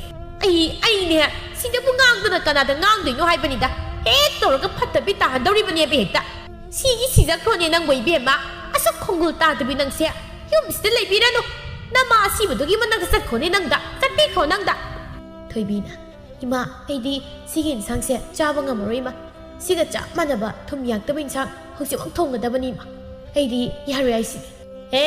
ꯑꯩꯅꯦ ꯁꯤꯗꯕꯨ ꯉꯥꯡꯗꯨꯅ ꯀꯅꯥꯗ ꯉꯥꯡꯗꯣꯏꯅꯣ ꯍꯥꯏꯕꯅꯤꯗ ꯍꯦꯛ ꯇꯧꯔꯒ ꯐꯠꯇꯕꯤ ꯇꯥꯍꯟꯗꯧꯔꯤꯕꯅꯦꯕ ꯍꯦꯛꯇ ꯁꯤꯖꯈ꯭ꯔꯣꯅꯦ ꯅꯪꯕꯨ ꯏꯕꯦꯝꯃ ꯑꯁꯨꯛ ꯈꯣꯡꯒꯨꯜ ꯇꯥꯗꯕꯤ ꯅꯪꯁꯦ ꯌꯨꯝꯁꯤꯗ ꯂꯩꯕꯤꯔꯅꯨ ꯅꯃꯥ ꯑꯁꯤꯕꯗꯨꯒꯤ ꯃꯅꯥꯛꯇ ꯆꯠꯈ꯭ꯔꯣꯅꯦ ꯆꯠꯄꯤꯈ꯭ꯔꯣ ꯅꯪꯗ ꯊꯣꯏꯕꯤꯅ ꯏꯃꯥ ꯑꯩꯗꯤ ꯁꯤꯒꯤ ꯏꯟꯁꯥꯡꯁꯦ ꯆꯥꯕ ꯉꯝꯃꯔꯣꯏ ꯏꯃꯥ ꯁꯤꯒ ꯆꯞ ꯃꯥꯟꯅꯕ ꯊꯨꯝ ꯌꯥꯛꯇꯕ ꯏꯟꯁꯥꯡ ꯍꯧꯖꯤꯛꯃꯛ ꯊꯣꯡꯒꯗꯕꯅꯤ ꯏꯃꯥ ꯑꯩꯗꯤ ꯌꯥꯔꯣꯏ ꯍꯥꯏꯁꯤꯅꯤ ꯍꯦ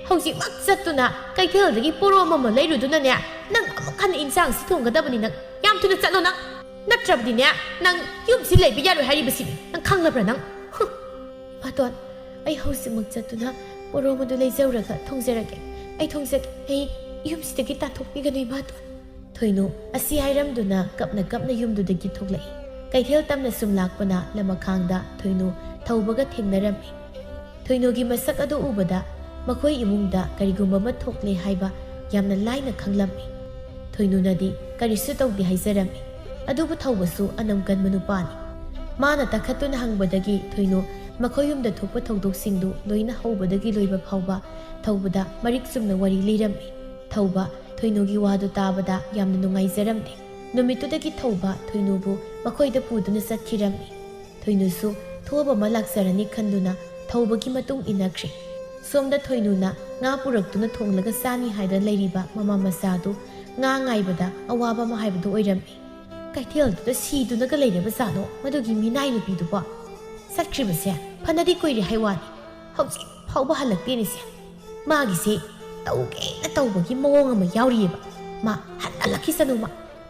ꯍꯧꯖꯤꯛꯃꯛ ꯆꯠꯇꯨꯅ ꯀꯩꯊꯦꯜꯗꯒꯤ ꯄꯣꯔꯣꯝ ꯑꯃ ꯂꯩꯔꯨꯗꯨꯅꯅꯦ ꯅꯪ ꯑꯃꯨꯛ ꯍꯟꯅ ꯏꯟꯁꯥꯡꯁꯤ ꯊꯣꯡꯒꯗꯕꯅꯤ ꯅꯪ ꯌꯥꯝ ꯊꯨꯅ ꯆꯠꯂꯣ ꯅꯪ ꯅꯠꯇ꯭ꯔꯕꯗꯤꯅꯦ ꯅꯪ ꯌꯨꯝꯁꯤ ꯂꯩꯕ ꯌꯥꯔꯣꯏ ꯍꯥꯏꯔꯤꯕꯁꯤꯅꯤ ꯅꯪ ꯈꯪꯂꯕ꯭ꯔꯥ ꯅꯪ ꯏꯃꯥꯇꯣꯟ ꯑꯩ ꯍꯧꯖꯤꯛꯃꯛ ꯆꯠꯇꯨꯅ ꯄꯣꯔꯣꯝ ꯑꯗꯨ ꯂꯩꯖꯧꯔꯒ ꯊꯣꯡꯖꯔꯒꯦ ꯑꯩ ꯊꯣꯡꯖꯒꯦ ꯑꯩ ꯌꯨꯝꯁꯤꯗꯒꯤ ꯇꯥꯟꯊꯣꯛꯄꯤꯒꯅꯨ ꯏꯃꯥꯇꯣꯟ ꯊꯣꯏꯅꯨ ꯑꯁꯤ ꯍꯥꯏꯔꯝꯗꯨꯅ ꯀꯞꯅ ꯀꯞꯅ ꯌꯨꯝꯗꯨꯗꯒꯤ ꯊꯣꯛꯂꯛꯏ ꯀꯩꯊꯦꯜ ꯇꯝꯅ ꯁꯨꯝ ꯂꯥꯛꯄꯅ ꯂꯃꯈꯥꯡꯗ ꯊꯣꯏꯅꯨ ꯊꯧꯕꯒ ꯊꯦꯡꯅꯔꯝꯃꯤ ꯊꯣꯏꯅꯨꯒꯤ ꯃꯁꯛ ꯑꯗꯨ ꯎꯕꯗ ꯃꯈꯣꯏ ꯏꯃꯨꯡꯗ ꯀꯔꯤꯒꯨꯝꯕ ꯑꯃ ꯊꯣꯛꯂꯦ ꯍꯥꯏꯕ ꯌꯥꯝꯅ ꯂꯥꯏꯅ ꯈꯪꯂꯝꯃꯤ ꯊꯣꯏꯅꯨꯅꯗꯤ ꯀꯔꯤꯁꯨ ꯇꯧꯗꯦ ꯍꯥꯏꯖꯔꯝꯃꯤ ꯑꯗꯨꯕꯨ ꯊꯧꯕꯁꯨ ꯑꯅꯝ ꯀꯟꯕ ꯅꯨꯄꯥꯅꯤ ꯃꯥꯅ ꯇꯥꯈꯠꯇꯨꯅ ꯍꯪꯕꯗꯒꯤ ꯊꯣꯏꯅꯨ ꯃꯈꯣꯏ ꯌꯨꯝꯗ ꯊꯣꯛꯄ ꯊꯧꯗꯣꯛꯁꯤꯡꯗꯨ ꯂꯣꯏꯅ ꯍꯧꯕꯗꯒꯤ ꯂꯣꯏꯕ ꯐꯥꯎꯕ ꯊꯧꯕꯗ ꯃꯔꯤꯛ ꯆꯨꯝꯅ ꯋꯥꯔꯤ ꯂꯤꯔꯝꯃꯤ ꯊꯧꯕ ꯊꯣꯏꯅꯨꯒꯤ ꯋꯥꯗꯨ ꯇꯥꯕꯗ ꯌꯥꯝꯅ ꯅꯨꯡꯉꯥꯏꯖꯔꯝꯗꯦ ꯅꯨꯃꯤꯠꯇꯨꯗꯒꯤ ꯊꯧꯕ ꯊꯣꯏꯅꯨꯕꯨ ꯃꯈꯣꯏꯗ ꯄꯨꯗꯨꯅ ꯆꯠꯈꯤꯔꯝꯃꯤ ꯊꯣꯏꯅꯨꯁꯨ ꯊꯣꯕ ꯑꯃ ꯂꯥꯛꯆꯔꯅꯤ ꯈꯟꯗꯨꯅ ꯊꯧꯕꯒꯤ ꯃꯇꯨꯡ ꯏꯟꯅꯈ꯭ꯔꯤ ꯁꯣꯝꯗ ꯊꯣꯏꯅꯨꯅ ꯉꯥ ꯄꯨꯔꯛꯇꯨꯅ ꯊꯣꯡꯂꯒ ꯆꯥꯅꯤ ꯍꯥꯏꯗꯅ ꯂꯩꯔꯤꯕ ꯃꯃꯥ ꯃꯆꯥꯗꯨ ꯉꯥ ꯉꯥꯏꯕꯗ ꯑꯋꯥꯕ ꯑꯃ ꯍꯥꯏꯕꯗꯨ ꯑꯣꯏꯔꯝꯃꯤ ꯀꯩꯊꯦꯜꯗꯨꯗ ꯁꯤꯗꯨꯅꯒ ꯂꯩꯔꯕ ꯖꯥꯠꯅꯣ ꯃꯗꯨꯒꯤ ꯃꯤꯅꯥꯏ ꯅꯨꯄꯤꯗꯨꯕꯣ ꯆꯠꯈ꯭ꯔꯤꯕꯁꯦ ꯐꯅꯗꯤ ꯀꯨꯏꯔꯦ ꯍꯥꯏ ꯋꯥꯅꯤ ꯍꯧꯖꯤꯛ ꯐꯥꯎꯕ ꯍꯜꯂꯛꯇꯦꯅꯤꯁꯦ ꯃꯥꯒꯤꯁꯦ ꯇꯧꯒꯦꯅ ꯇꯧꯕꯒꯤ ꯃꯑꯣꯡ ꯑꯃ ꯌꯥꯎꯔꯤꯑꯕ ꯃꯥ ꯍꯜꯂꯛꯈꯤꯁꯅꯨ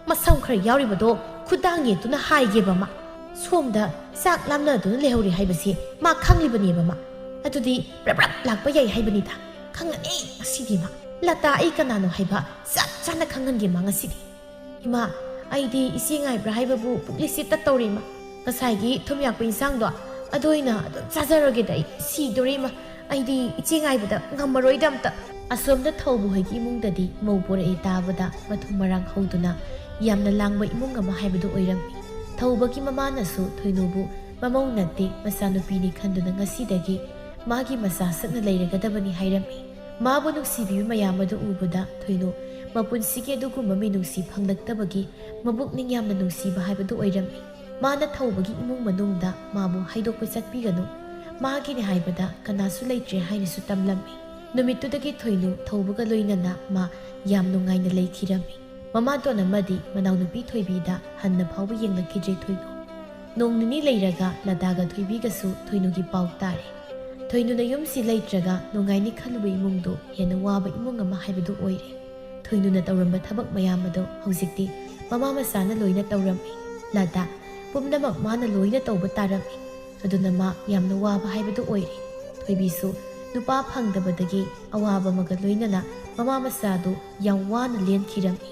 ꯃꯁꯝ ꯈꯔ ꯌꯥꯎꯔꯤꯕꯗꯣ ꯈꯨꯗꯥꯡ ꯌꯦꯠꯇꯨꯅ ꯍꯥꯏꯒꯦꯕ ꯃꯥ ꯁꯣꯝꯗ ꯆꯥꯛ ꯂꯥꯝꯅꯗꯨꯅ ꯂꯩꯍꯧꯔꯤ ꯍꯥꯏꯕꯁꯦ ꯃꯥ ꯈꯪꯂꯤꯕꯅꯦꯕ ꯃꯥ ꯑꯗꯨꯗꯤ ꯄ꯭ꯔꯞ ꯂꯥꯛꯄ ꯌꯥꯏ ꯍꯥꯏꯕꯅꯤꯗ ꯈꯪꯉꯅꯤ ꯉꯁꯤꯗꯤ ꯃꯥ ꯂꯇꯥ ꯑꯩ ꯀꯅꯥꯅꯣ ꯍꯥꯏꯕ ꯆꯞ ꯆꯥꯅ ꯈꯪꯍꯟꯒꯦ ꯃꯥ ꯉꯁꯤꯗꯤ ꯏꯃꯥ ꯑꯩꯗꯤ ꯏꯆꯦ ꯉꯥꯏꯕ꯭ꯔꯥ ꯍꯥꯏꯕꯕꯨ ꯄꯨꯛꯂꯤꯁꯤ ꯇꯠꯇꯧꯔꯤ ꯏꯃꯥ ꯉꯁꯥꯏꯒꯤ ꯊꯨꯝ ꯌꯥꯛꯄ ꯏꯟꯁꯥꯡꯗꯣ ꯑꯗꯨ ꯑꯣꯏꯅ ꯑꯗꯨꯝ ꯆꯥꯖꯔꯒꯦꯗ ꯑꯩ ꯁꯤꯗꯣꯔꯤ ꯏꯃꯥ ꯑꯩꯗꯤ ꯏꯆꯦ ꯉꯥꯏꯕꯗ ꯉꯝꯃꯔꯣꯏꯗ ꯑꯝꯇ ꯑꯁꯣꯝꯗ ꯊꯧꯕ ꯍꯣꯏꯒꯤ ꯏꯃꯨꯡꯗꯗꯤ ꯃꯧ ꯄꯣꯔꯛꯏ ꯇꯥꯕꯗ ꯃꯊꯨꯝ ꯃꯔꯥꯡ ꯍꯧꯗꯨꯅ ꯌꯥꯝꯅ ꯂꯥꯡꯕ ꯏꯃꯨꯡ ꯑꯃ ꯍꯥꯏꯕꯗꯨ ꯑꯣꯏꯔꯝꯃꯤ ꯊꯧꯕꯒꯤ ꯃꯃꯥꯅꯁꯨ ꯊꯣꯏꯅꯨꯕꯨ ꯃꯃꯧ ꯅꯠꯇꯦ ꯃꯆꯥꯅꯨꯄꯤꯅꯤ ꯈꯟꯗꯨꯅ ꯉꯁꯤꯗꯒꯤ ꯃꯥꯒꯤ ꯃꯆꯥ ꯁꯛꯅ ꯂꯩꯔꯒꯗꯕꯅꯤ ꯍꯥꯏꯔꯝꯃꯤ ꯃꯥꯕꯨ ꯅꯨꯡꯁꯤꯕꯤꯕ ꯃꯌꯥꯝ ꯑꯗꯨ ꯎꯕꯗ ꯊꯣꯏꯅꯨ ꯃꯄꯨꯟꯁꯤꯒꯤ ꯑꯗꯨꯒꯨꯝꯕ ꯃꯤꯅꯨꯡꯁꯤ ꯐꯪꯂꯛꯇꯕꯒꯤ ꯃꯕꯨꯛꯅꯤꯡ ꯌꯥꯝꯅ ꯅꯨꯡꯁꯤꯕ ꯍꯥꯏꯕꯗꯨ ꯑꯣꯏꯔꯝꯃꯤ ꯃꯥꯅ ꯊꯧꯕꯒꯤ ꯏꯃꯨꯡ ꯃꯅꯨꯡꯗ ꯃꯥꯕꯨ ꯍꯥꯏꯗꯣꯛꯄ ꯆꯠꯄꯤꯒꯅꯨ ꯃꯥꯒꯤꯅꯤ ꯍꯥꯏꯕꯗ ꯀꯅꯥꯁꯨ ꯂꯩꯇ꯭ꯔꯦ ꯍꯥꯏꯅꯁꯨ ꯇꯝꯂꯝꯃꯤ ꯅꯨꯃꯤꯠꯇꯨꯗꯒꯤ ꯊꯣꯏꯅꯨ ꯊꯧꯕꯒ ꯂꯣꯏꯅꯅ ꯃꯥ ꯌꯥꯝ ꯅꯨꯡꯉꯥꯏꯅ ꯂꯩꯈꯤꯔꯝꯃꯤ ꯃꯃꯥꯇꯣꯟ ꯑꯃꯗꯤ ꯃꯅꯥꯎꯅꯨꯄꯤ ꯊꯣꯏꯕꯤꯗ ꯍꯟꯅ ꯐꯥꯎꯕ ꯌꯦꯡꯂꯛꯈꯤꯗ꯭ꯔꯦ ꯊꯣꯏꯅꯨ ꯅꯣꯡ ꯅꯤꯅꯤ ꯂꯩꯔꯒ ꯂꯇꯥꯒ ꯊꯣꯏꯕꯤꯒꯁꯨ ꯊꯣꯏꯅꯨꯒꯤ ꯄꯥꯎ ꯇꯥꯔꯦ ꯊꯣꯏꯅꯨꯅ ꯌꯨꯝꯁꯤ ꯂꯩꯇ꯭ꯔꯒ ꯅꯨꯡꯉꯥꯏꯅꯤ ꯈꯜꯂꯨꯕ ꯏꯃꯨꯡꯗꯨ ꯍꯦꯟꯅ ꯋꯥꯕ ꯏꯃꯨꯡ ꯑꯃ ꯍꯥꯏꯕꯗꯨ ꯑꯣꯏꯔꯦ ꯊꯣꯏꯅꯨꯅ ꯇꯧꯔꯝꯕ ꯊꯕꯛ ꯃꯌꯥꯝ ꯑꯗꯣ ꯍꯧꯖꯤꯛꯇꯤ ꯃꯃꯥ ꯃꯆꯥꯅ ꯂꯣꯏꯅ ꯇꯧꯔꯝꯃꯤ ꯂꯇꯥ ꯄꯨꯝꯅꯃꯛ ꯃꯥꯅ ꯂꯣꯏꯅ ꯇꯧꯕ ꯇꯥꯔꯝꯃꯤ ꯑꯗꯨꯅ ꯃꯥ ꯌꯥꯝꯅ ꯋꯥꯕ ꯍꯥꯏꯕꯗꯨ ꯑꯣꯏꯔꯦ ꯊꯣꯏꯕꯤꯁꯨ ꯅꯨꯄꯥ ꯐꯪꯗꯕꯗꯒꯤ ꯑꯋꯥꯕ ꯑꯃꯒ ꯂꯣꯏꯅꯅ ꯃꯃꯥ ꯃꯆꯥꯗꯨ ꯌꯥꯝ ꯋꯥꯅ ꯂꯦꯟꯈꯤꯔꯝꯃꯤ